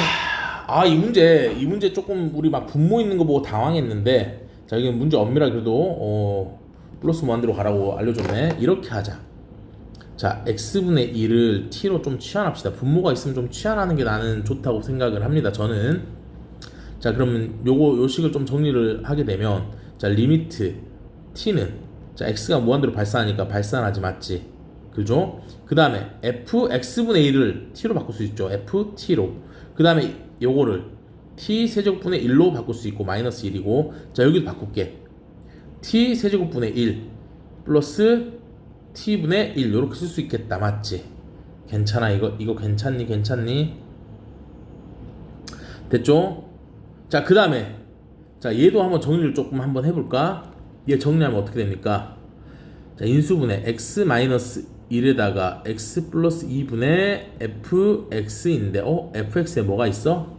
이 문제 조금 우리 막 분모 있는 거 보고 당황했는데, 자, 이게 문제 엄밀하게 그래도 플러스 무한대로 가라고 알려줬네. 이렇게 하자. 자, x분의 1을 t로 좀 치환합시다. 분모가 있으면 좀 치환하는 게 나는 좋다고 생각을 합니다. 저는. 자, 그러면 요 식을 좀 정리를 하게 되면, 자, 리미트 t는 자, x가 무한대로 발산하니까 발산하지. 맞지? 그죠? 그 다음에 fx분의 1을 t로 바꿀 수 있죠. ft로. 그 다음에 요거를 t 세제곱분의 1로 바꿀 수 있고 마이너스 1이고, 자, 여기도 바꿀게. t 세제곱분의 1 플러스 t분의 1 요렇게 쓸 수 있겠다. 맞지? 괜찮아. 이거 괜찮니? 됐죠? 자, 그 다음에 자, 얘도 한번 정리를 조금 한번 해볼까? 얘 정리하면 어떻게 됩니까? 자, 인수분해 x-1에다가 x 플러스 2분의 fx인데 fx에 뭐가 있어?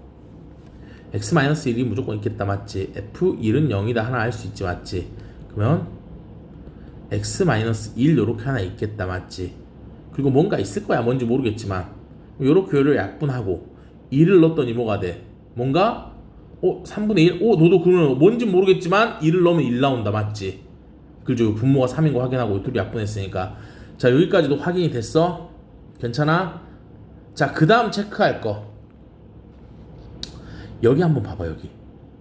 x-1이 무조건 있겠다, 맞지? f1은 0이다 하나 알 수 있지, 맞지? 그러면 x-1 요렇게 하나 있겠다, 맞지? 그리고 뭔가 있을 거야, 뭔지 모르겠지만 요렇게 요를 약분하고 2를 넣었더니 뭐가 돼? 뭔가 3분의 1? 너도 그러면 뭔지 모르겠지만 2를 넣으면 1 나온다, 맞지? 그죠? 분모가 3인 거 확인하고 둘이 약분했으니까. 자, 여기까지도 확인이 됐어? 괜찮아? 자, 그 다음 체크할 거 여기 한번 봐봐.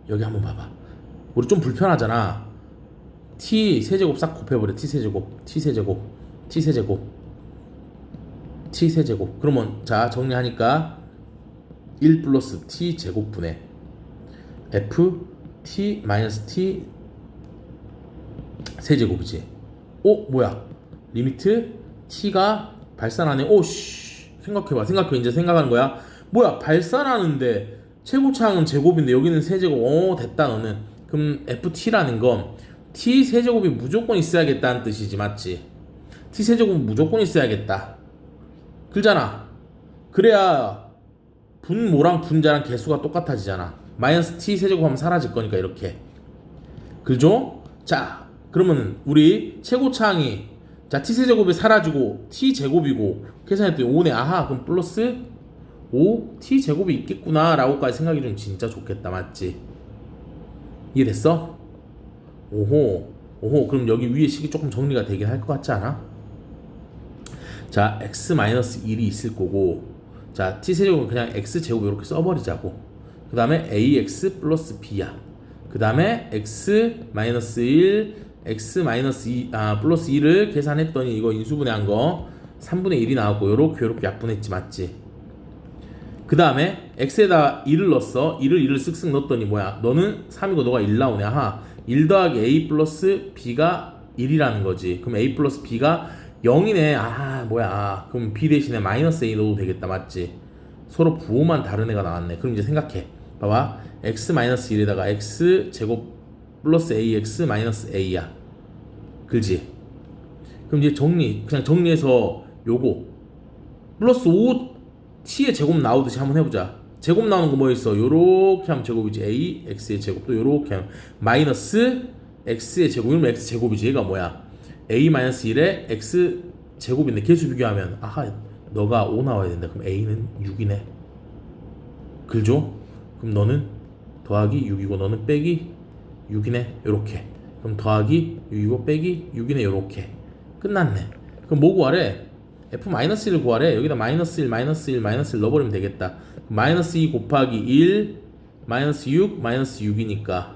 여기 한번 봐봐. 우리 좀 불편하잖아. t 세제곱 싹 곱해버려. t 세제곱. 그러면 자, 정리하니까 1 플러스 t 제곱분의 f t 마이너스 t 세제곱이지. 뭐야? 리미트 t가 발산하네. 생각해봐. 이제 생각하는 거야. 뭐야? 발산하는데 최고차항은 제곱인데 여기는 세제곱. 됐다 너는. 그럼 ft라는 건 t 세제곱이 무조건 있어야겠다는 뜻이지, 맞지? t 세제곱은 무조건 있어야겠다. 그러잖아. 그래야 분모랑 분자랑 개수가 똑같아지잖아. 마이너스 t 세제곱하면 사라질 거니까 이렇게. 그죠? 자, 그러면 우리 최고차항이 자 t 세제곱이 사라지고 t 제곱이고 계산했더니 5네. 아하, 그럼 플러스 5 t 제곱이 있겠구나 라고까지 생각이 좀 진짜 좋겠다, 맞지? 이해됐어? 오호. 그럼 여기 위에 식이 조금 정리가 되긴 할 것 같지 않아? 자, x-1이 있을 거고, 자, t 세제곱은 그냥 x 제곱 이렇게 써버리자고. 그 다음에 ax 플러스 b야. 그 다음에 x-1 x-2 플러스 2를 계산했더니 이거 인수분해한 거 3분의 1이 나왔고 요렇게 약분했지, 맞지? 그 다음에 x에다 2를 넣었어. 2를 쓱쓱 넣었더니 뭐야? 너는 3이고 너가 1 나오네. 1 더하기 a 플러스 b가 1이라는 거지. 그럼 a 플러스 b가 0이네. 그럼 b 대신에 마이너스 a 넣어도 되겠다, 맞지? 서로 부호만 다른 애가 나왔네. 그럼 이제 생각해. 봐봐. x-1에다가 x 제곱 플러스 ax 마이너스 a야. 그지? 그럼 이제 그냥 정리해서 요거 플러스 5 t의 제곱 나오듯이 한번 해보자. 제곱 나오는 거 뭐 있어? 요렇게 하면 제곱이지. a x의 제곱도 요렇게 하면 마이너스 x의 제곱. 이러면 x 제곱이지. 얘가 뭐야? a 마이너스 1에 x 제곱인데 개수 비교하면 너가 5 나와야 된다. 그럼 a는 6이네. 그죠? 그럼 너는 더하기 6이고 너는 빼기 6이네. 요렇게. 그럼 더하기 6이고 빼기 6이네. 요렇게. 끝났네. 그럼 뭐 구하래? f-1을 구하래. 여기다 마이너스 1 넣어버리면 되겠다. 마이너스 2 곱하기 1 마이너스 6 마이너스 6이니까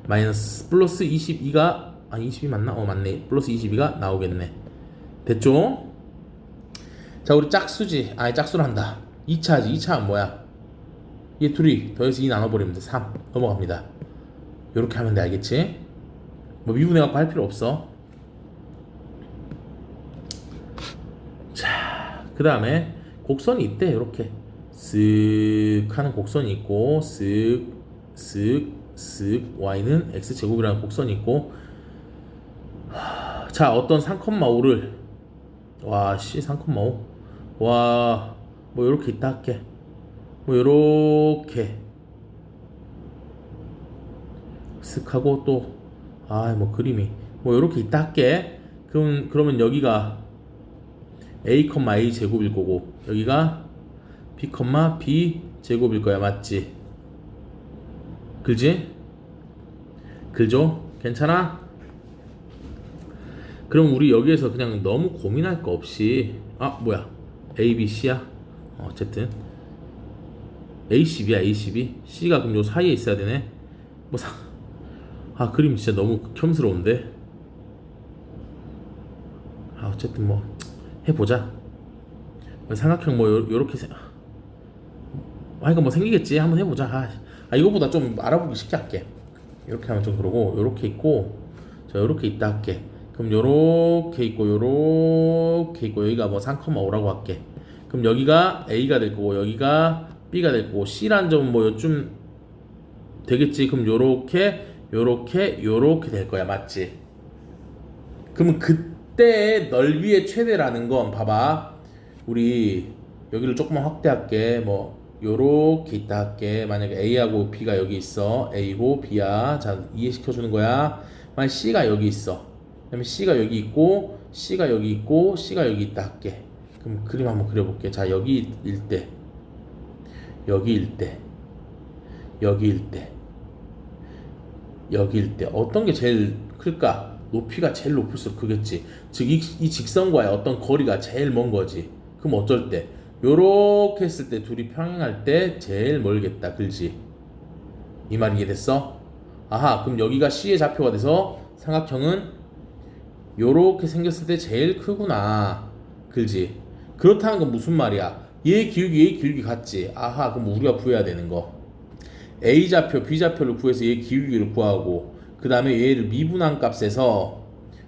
마이너스 플러스 22가 22 맞나? 맞네. 플러스 22가 나오겠네. 됐죠? 자, 우리 짝수지. 짝수란다. 2차지. 2차는 뭐야? 얘 둘이 더해서 2 나눠버리면 돼. 3 넘어갑니다. 요렇게 하면 돼. 알겠지? 뭐 미분해 갖고 할 필요 없어. 자, 그 다음에 곡선이 있대. 요렇게 쓱 하는 곡선이 있고 쓱 y는 x제곱이라는 곡선이 있고, 자, 어떤 3,5를 3,5 뭐 요렇게 있다 할게. 뭐 요렇게 쓱 하고 또 뭐 그림이 뭐 요렇게 있다 할게. 그러면 여기가 a, a 제곱일 거고 여기가 b, b 제곱일 거야, 맞지? 그지? 그죠? 괜찮아? 그럼 우리 여기에서 그냥 너무 고민할 거 없이 뭐야? a, b, c야? 어쨌든 a12야. a12 c가 그럼 요 사이에 있어야 되네. 그림 진짜 너무 극혐스러운데. 어쨌든 뭐 해보자. 삼각형 뭐 요렇게 뭐 생기겠지. 한번 해보자. 이거보다 좀 알아보기 쉽게 할게. 이렇게 하면 좀 그러고 요렇게 있고 자 요렇게 있다 할게. 그럼 요렇게 있고 요렇게 있고 여기가 뭐 3,5라고 할게. 그럼 여기가 A가 될 거고 여기가 B가 될 거고 C라는 점은 뭐 요쯤 되겠지. 그럼 요렇게 될 거야. 맞지? 그러면 그때의 넓이의 최대라는 건 봐봐. 우리 여기를 조금만 확대할게. 뭐 요렇게 있다 할게. 만약에 A하고 B가 여기 있어. A고 B야. 자, 이해시켜 주는 거야. 만약 C가 여기 있어. 그다음에 C가 여기 있고 C가 여기 있고 C가 여기 있다 할게. 그럼 그림 한번 그려볼게. 자, 여기일 때 여기일 때 여기일 때 여기일 때 어떤 게 제일 클까? 높이가 제일 높을수록 크겠지. 즉 이 직선과의 어떤 거리가 제일 먼 거지. 그럼 어쩔 때? 요렇게 했을 때 둘이 평행할 때 제일 멀겠다. 그지? 이 말 이해됐어? 아하, 그럼 여기가 C의 좌표가 돼서 삼각형은 요렇게 생겼을 때 제일 크구나. 그지? 그렇다는 건 무슨 말이야? 얘 기울기 같지? 아하, 그럼 우리가 구해야 되는 거. A 좌표, B 좌표를 구해서 얘 기울기를 구하고 그 다음에 얘를 미분한 값에서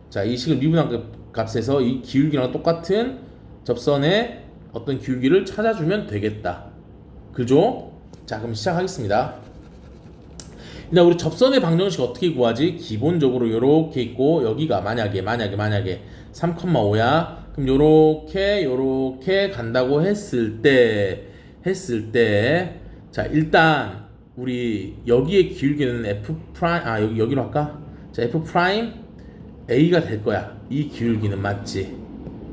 자, 이 식을 미분한 값에서 이 기울기랑 똑같은 접선의 어떤 기울기를 찾아주면 되겠다. 그죠? 자, 그럼 시작하겠습니다. 일단 우리 접선의 방정식 어떻게 구하지? 기본적으로 요렇게 있고 여기가 만약에 3,5야. 그럼 요렇게 간다고 했을 때 자, 일단 우리 여기의 기울기는 F 프라임 여기로 할까? 자, F 프라임 A가 될 거야. 이 기울기는 맞지?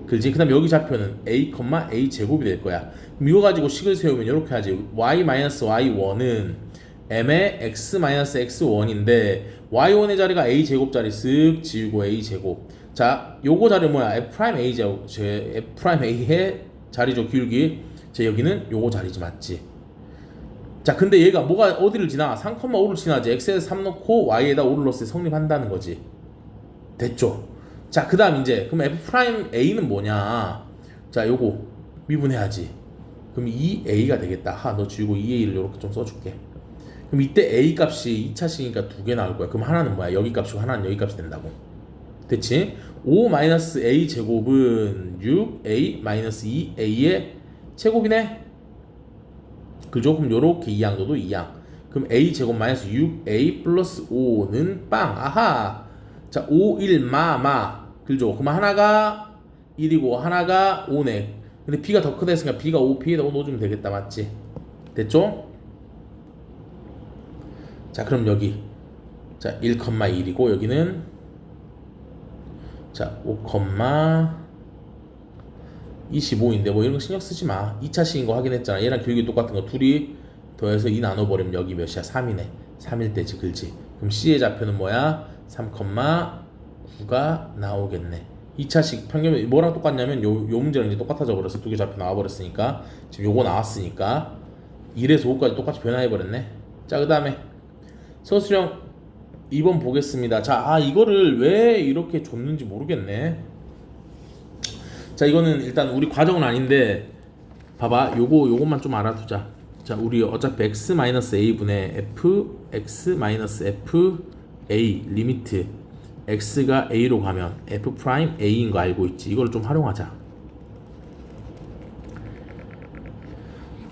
그렇지? 그다음 여기 좌표는 A, A 제곱이 될 거야. 그럼 이거 가지고 식을 세우면 이렇게 하지. y-y1은 m의 x-x1인데 y1의 자리가 a 제곱 자리 쓱 지우고 a 제곱. 자, 요거 자리 뭐야? f 프라임 a 제곱. f 프라임 a의 자리죠, 기울기. 자, 여기는 요거 자리지, 맞지? 자, 근데 얘가 뭐가 어디를 지나? 3,5를 지나지. x에서 3 넣고 y에다 5를 넣었을 때 성립한다는 거지. 됐죠? 자, 그 다음 이제 그럼 f 프라임 a는 뭐냐? 자, 요거 미분해야지. 그럼 2a가 되겠다. 너 지우고 2a를 이렇게 좀 써줄게. 그럼 이때 a 값이 2차식이니까 두 개 나올 거야. 그럼 하나는 뭐야? 여기 값이고 하나는 여기 값이 된다고. 됐지? 5-a 제곱은 6a-2a의 제곱이네. 그죠? 그럼 요렇게 2양도도 2양. 그럼 a 제곱 마이너스 6a 플러스 5는 빵. 아하. 자, 5, 1, 그죠? 그럼 하나가 1이고 하나가 5네. 근데 b가 더 크다 했으니까 b가 5, p에다 5 넣어주면 되겠다. 맞지? 됐죠? 자, 그럼 여기 자 1,1이고 여기는 자 5,25인데 뭐 이런 거 신경 쓰지 마. 2차식인 거 확인했잖아. 얘랑 기울기 똑같은 거 둘이 더해서 2 나눠버리면 여기 몇이야? 3이네. 3일 때지, 그렇지? 그럼 C의 좌표는 뭐야? 3,9가 나오겠네. 2차식 평균 뭐랑 똑같냐면 요 문제랑 이제 똑같아져 버렸어. 두 개 좌표 나와버렸으니까 지금 요거 나왔으니까 1에서 5까지 똑같이 변화해버렸네. 자, 그 다음에 서술형 2번 보겠습니다. 자, 이거를 왜 이렇게 줬는지 모르겠네. 자, 이거는 일단 우리 과정은 아닌데 봐봐, 요것만 좀 알아두자. 자, 우리 어차피 x-a분의 f x-f a 리미트 x가 a로 가면 f 프라임 a인 거 알고 있지. 이걸 좀 활용하자.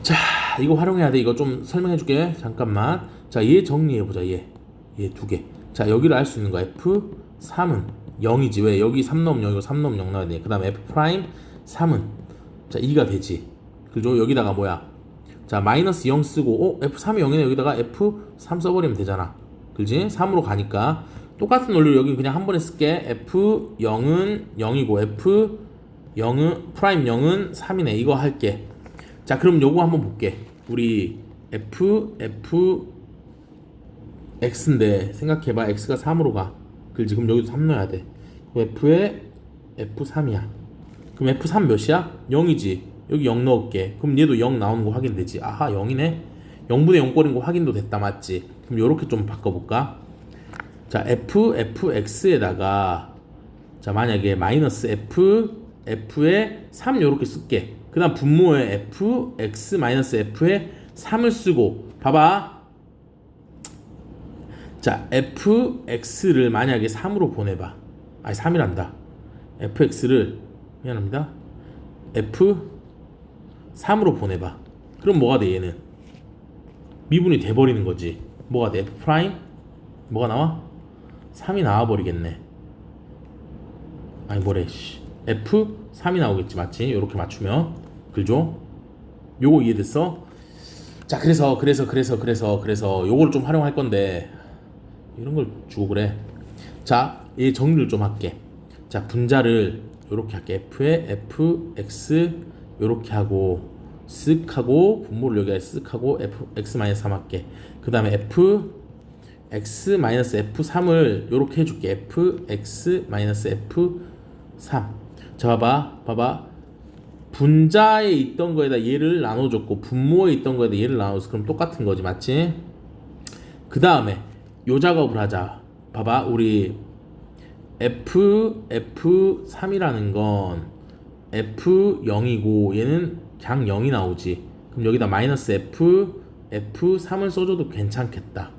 자, 이거 활용해야 돼. 이거 좀 설명해 줄게. 잠깐만. 자, 얘 정리해 보자. 얘 두 개. 자, 여기를 알 수 있는 거 f3은 0이지. 왜? 여기 3 넣으면 0이고 3 넣으면 0 나와야 돼. 그 다음에 f 프라임 3은 자 2가 되지. 그죠? 여기다가 뭐야? 자, 마이너스 0 쓰고 f3이 0이네. 여기다가 f3 써버리면 되잖아. 그지? 3으로 가니까 똑같은 원리로 여기 그냥 한 번에 쓸게. f0은 0이고 f0은 프라임 0은 3이네. 이거 할게. 자, 그럼 요거 한번 볼게. 우리 x인데 생각해봐. x가 3으로 가. 그렇지? 그럼 여기도 3 넣어야 돼. f에 f3이야. 그럼 f3 몇이야? 0이지. 여기 0 넣을게. 그럼 얘도 0 나오는 거 확인되지. 아하, 0이네. 0분의 0꼴인 거 확인도 됐다. 맞지? 그럼 요렇게 좀 바꿔볼까? 자, fx에다가 자, 만약에 마이너스 f에 3 요렇게 쓸게. 그 다음 분모에 fx 마이너스 f에 3을 쓰고 봐봐. 자, fx를 만약에 3으로 보내봐. 아니 3이란다. fx를 미안합니다. f3으로 보내봐. 그럼 뭐가 돼 얘는? 미분이 돼버리는 거지. 뭐가 돼? f 프라임? 뭐가 나와? 3이 나와버리겠네. 아니 뭐래 f3이 나오겠지 맞지? 요렇게 맞추면 그죠? 요거 이해됐어? 자 그래서 요거를 좀 활용할 건데 이런 걸 주고 그래. 자, 얘 정리를 좀 할게. 자, 분자를 요렇게 할게. f에 fx 요렇게 하고 쓱 하고 분모를 여기다 쓱 하고 fx-3 할게. 그 다음에 fx-f3을 요렇게 해줄게. fx-f3. 자 봐봐 분자에 있던 거에다 얘를 나눠줬고 분모에 있던 거에다 얘를 나눠줬어. 그럼 똑같은 거지 맞지? 그 다음에 요 작업을 하자. 봐봐 우리 f3이라는 건 f0이고 얘는 그냥 0이 나오지. 그럼 여기다 마이너스 f3을 써줘도 괜찮겠다.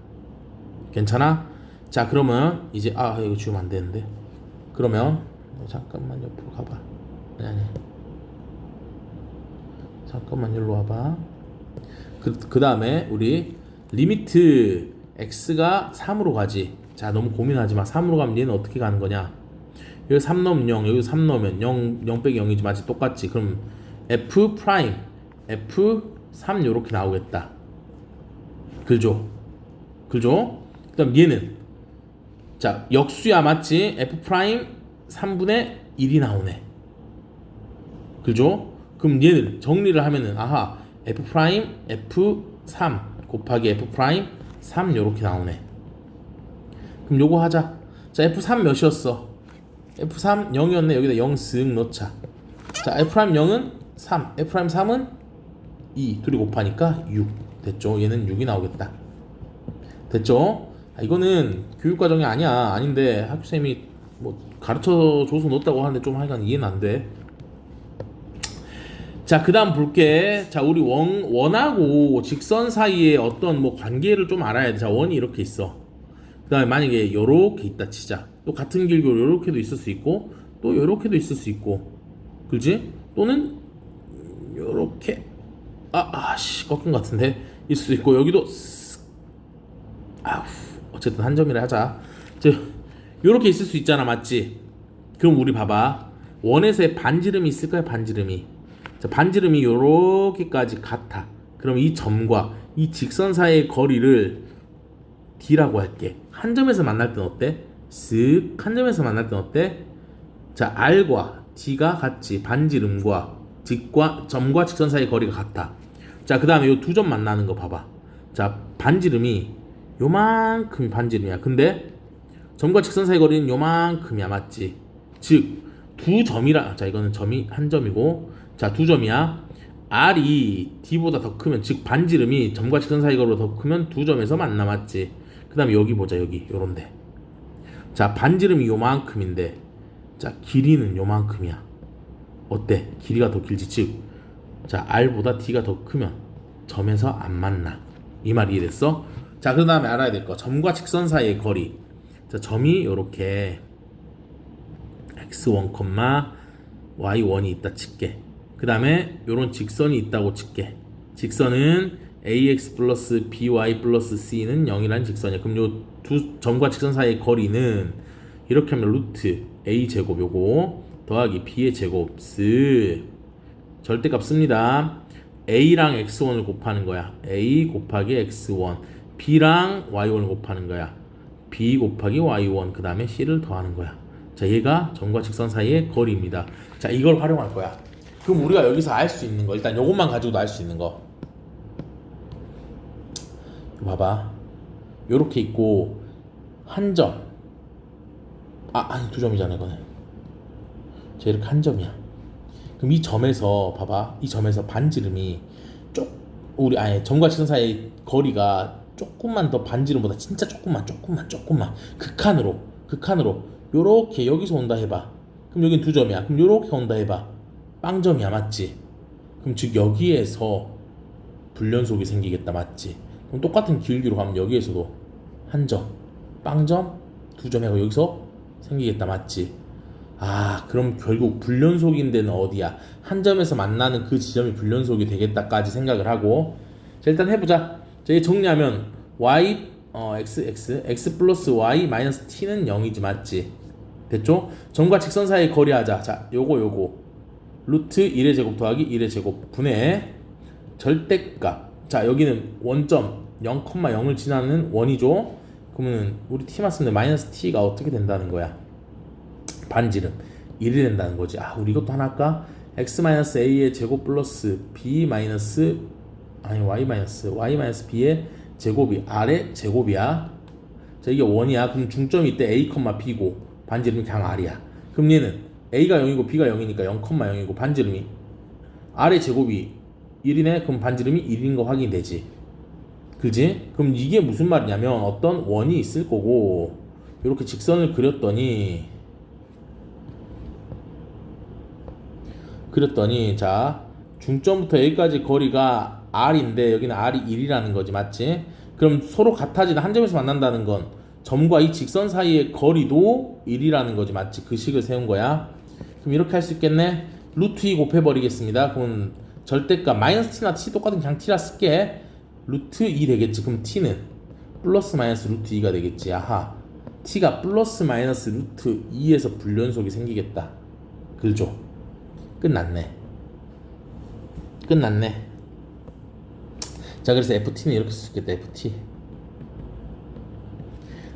괜찮아? 자 그러면 이제 이거 지우면 안 되는데. 그러면 잠깐만 옆으로 가봐. 아니 잠깐만 여기로 와봐. 그 다음에 우리 리미트 x가 3으로 가지. 자 너무 고민하지 마. 3으로 가면 얘는 어떻게 가는 거냐? 여기 3 넣으면 0, 여기 3 넣으면 0 빼기 0이지 맞지? 똑같지. 그럼 f 프라임 f3 요렇게 나오겠다. 그죠? 그 다음 얘는 자 역수야 맞지? f 프라임 3분의 1이 나오네. 그죠? 그럼 얘는 정리를 하면은 아하 f 프라임 f3 곱하기 f 프라임 3 요렇게 나오네. 그럼 요거 하자. 자 f3 몇이었어? f3 0이었네. 여기다 0 쓱 넣자. 자 f'0은 3 f'3은 2 둘이 곱하니까 6 됐죠? 얘는 6이 나오겠다. 됐죠? 이거는 교육과정이 아닌데 학교쌤이 뭐 가르쳐줘서 넣었다고 하는데 좀 하여간 이해는 안돼. 자 그 다음 볼게. 자 우리 원하고 직선 사이에 어떤 뭐 관계를 좀 알아야 돼. 자 원이 이렇게 있어. 그 다음에 만약에 요렇게 있다 치자. 또 같은 길고 요렇게도 있을 수 있고 또 요렇게도 있을 수 있고 그지? 또는 요렇게 꺾은 것 같은데 있을 수 있고 여기도 어쨌든 한 점이라 하자. 요렇게 있을 수 있잖아 맞지? 그럼 우리 봐봐 원에서의 반지름이 있을까요? 반지름이. 자, 반지름이 요렇게까지 같아. 그럼 이 점과 이 직선 사이의 거리를 D라고 할게. 한 점에서 만날 땐 어때? 쓱 한 점에서 만날 땐 어때? 자 R과 D가 같지. 반지름과 점과 직선 사이의 거리가 같아. 자 그 다음에 요 두 점 만나는 거 봐봐. 자 반지름이 요만큼 반지름이야. 근데 점과 직선 사이의 거리는 요만큼이야 맞지? 즉 두 점이라. 자 이거는 점이 한 점이고 자 두 점이야. R이 D보다 더 크면 즉 반지름이 점과 직선 사이 거리가 더 크면 두 점에서 만나 맞지? 그 다음에 여기 보자. 여기 요런데 자 반지름이 요만큼인데 자 길이는 요만큼이야. 어때? 길이가 더 길지. 즉 자 R보다 D가 더 크면 점에서 안 만나. 이 말 이해됐어? 자 그 다음에 알아야 될 거 점과 직선 사이의 거리. 자 점이 요렇게 x1, y1이 있다 칠게. 그 다음에 요런 직선이 있다고 칠게. 직선은 ax 플러스 by 플러스 c는 0이라는 직선이야. 그럼 요 두 점과 직선 사이의 거리는 이렇게 하면 루트 a 제곱 요거 더하기 b의 제곱 쓱 절대값 씁니다. a랑 x1을 곱하는 거야. a 곱하기 x1 b랑 y1을 곱하는 거야. b 곱하기 y1 그 다음에 c를 더하는 거야. 자 얘가 점과 직선 사이의 거리입니다. 자 이걸 활용할 거야. 그럼 우리가 여기서 알 수 있는 거 일단 요것만 가지고도 알 수 있는 거 봐봐. 요렇게 있고 한 점 아니 두 점이잖아 이거는. 자 이렇게 한 점이야. 그럼 이 점에서 봐봐. 이 점에서 반지름이 우리 점과 직선 사이의 거리가 조금만 더 반지름보다 진짜 조금만 극한으로 요렇게 여기서 온다 해봐. 그럼 여긴 두 점이야. 그럼 요렇게 온다 해봐. 빵점이야 맞지? 그럼 즉 여기에서 불연속이 생기겠다 맞지? 그럼 똑같은 길기로 가면 여기에서도 한 점, 빵점, 두 점 하고 여기서 생기겠다. 맞지? 아, 그럼 결국 불연속인 데는 어디야? 한 점에서 만나는 그 지점이 불연속이 되겠다까지 생각을 하고. 자, 일단 해보자. 자, 이 정리하면 y x 플러스 y 마이너스 t는 0이지. 맞지? 됐죠? 점과 직선 사이의 거리 하자. 자, 요거 루트 1의 제곱 더하기 1의 제곱 분의 절대값. 자, 여기는 원점 0,0을 지나는 원이죠. 그러면 우리 t 맞으면 마이너스 t가 어떻게 된다는 거야? 반지름 1이 된다는 거지. 아, 우리 이것도 하나 할까? x 마이너스 a의 제곱 플러스 b 마이너스 y 마이너스 b의 제곱이 r의 제곱이야. 자, 이게 원이야. 그럼 중점이 이때 a, b고 반지름이 그냥 r이야. 그럼 얘는 a가 0이고 b가 0이니까 0,0이고 반지름이 r의 제곱이 1이네. 그럼 반지름이 1인 거 확인되지. 그지? 그럼 이게 무슨 말이냐면 어떤 원이 있을 거고 이렇게 직선을 그렸더니 자, 중점부터 여기까지 거리가 r인데 여기는 r이 1이라는 거지. 맞지? 그럼 서로 같아지는 한 점에서 만난다는 건 점과 이 직선 사이의 거리도 1이라는 거지. 맞지? 그 식을 세운 거야. 그럼 이렇게 할 수 있겠네. 루트 2 곱해버리겠습니다. 그럼 절대값 마이너스 t나 t 똑같은 그냥 t라 쓸게. 루트 2 되겠지. 그럼 t는 플러스 마이너스 루트 2가 되겠지. 아하, t가 플러스 마이너스 루트 2에서 불연속이 생기겠다. 그죠? 끝났네. 자, 그래서 ft는 이렇게 쓸 수 있겠다. ft.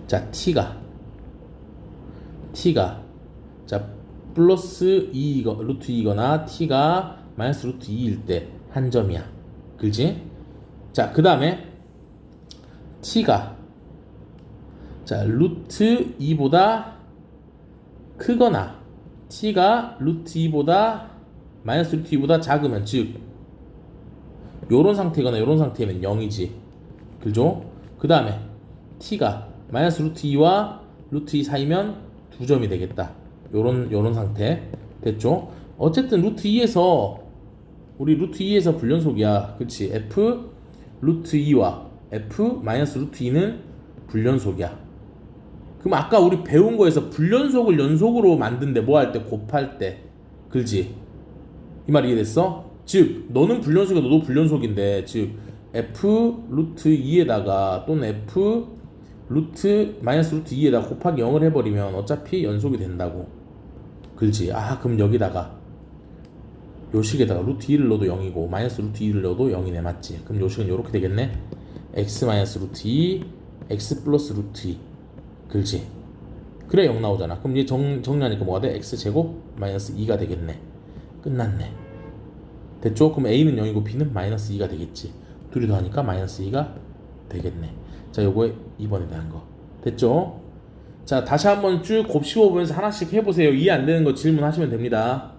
자, t가 자 플러스 2 루트 2거나 t가 마이너스 루트 2일 때 한 점이야. 그지? 자, 그 다음에 t가 자 루트 2보다 크거나 t가 루트 2보다 마이너스 루트 2보다 작으면, 즉 요런 상태거나 요런 상태면 0이지. 그죠? 그 다음에 t가 마이너스 루트 2와 루트 2 사이면 2점이 되겠다. 요런 상태. 됐죠? 어쨌든 루트 2에서 우리 루트 2에서 불연속이야. 그치? f 루트 2와 f 마이너스 루트 2는 불연속이야. 그럼 아까 우리 배운 거에서 불연속을 연속으로 만든데 뭐 할 때? 곱할 때. 그렇지? 이 말 이해됐어? 즉 너는 불연속이고 너도 불연속인데, 즉 f 루트 2에다가 또는 f 루트 마이너스 루트 2에다가 곱하기 0을 해버리면 어차피 연속이 된다고. 그렇지? 아, 그럼 여기다가 요 식에다가 루트 2를 넣어도 0이고 마이너스 루트 2를 넣어도 0이네. 맞지? 그럼 요 식은 요렇게 되겠네. x 마이너스 루트 2 x 플러스 루트 2. 그렇지? 그래 0 나오잖아. 그럼 이제 정리하니까 뭐가 돼? x제곱 마이너스 2가 되겠네. 끝났네. 됐죠? 그럼 a는 0이고 b는 마이너스 2가 되겠지. 둘이 더하니까 마이너스 2가 되겠네. 자, 요거에 2번에 대한 거 됐죠? 자, 다시 한번 쭉 곱씹어 보면서 하나씩 해보세요. 이해 안 되는 거 질문하시면 됩니다.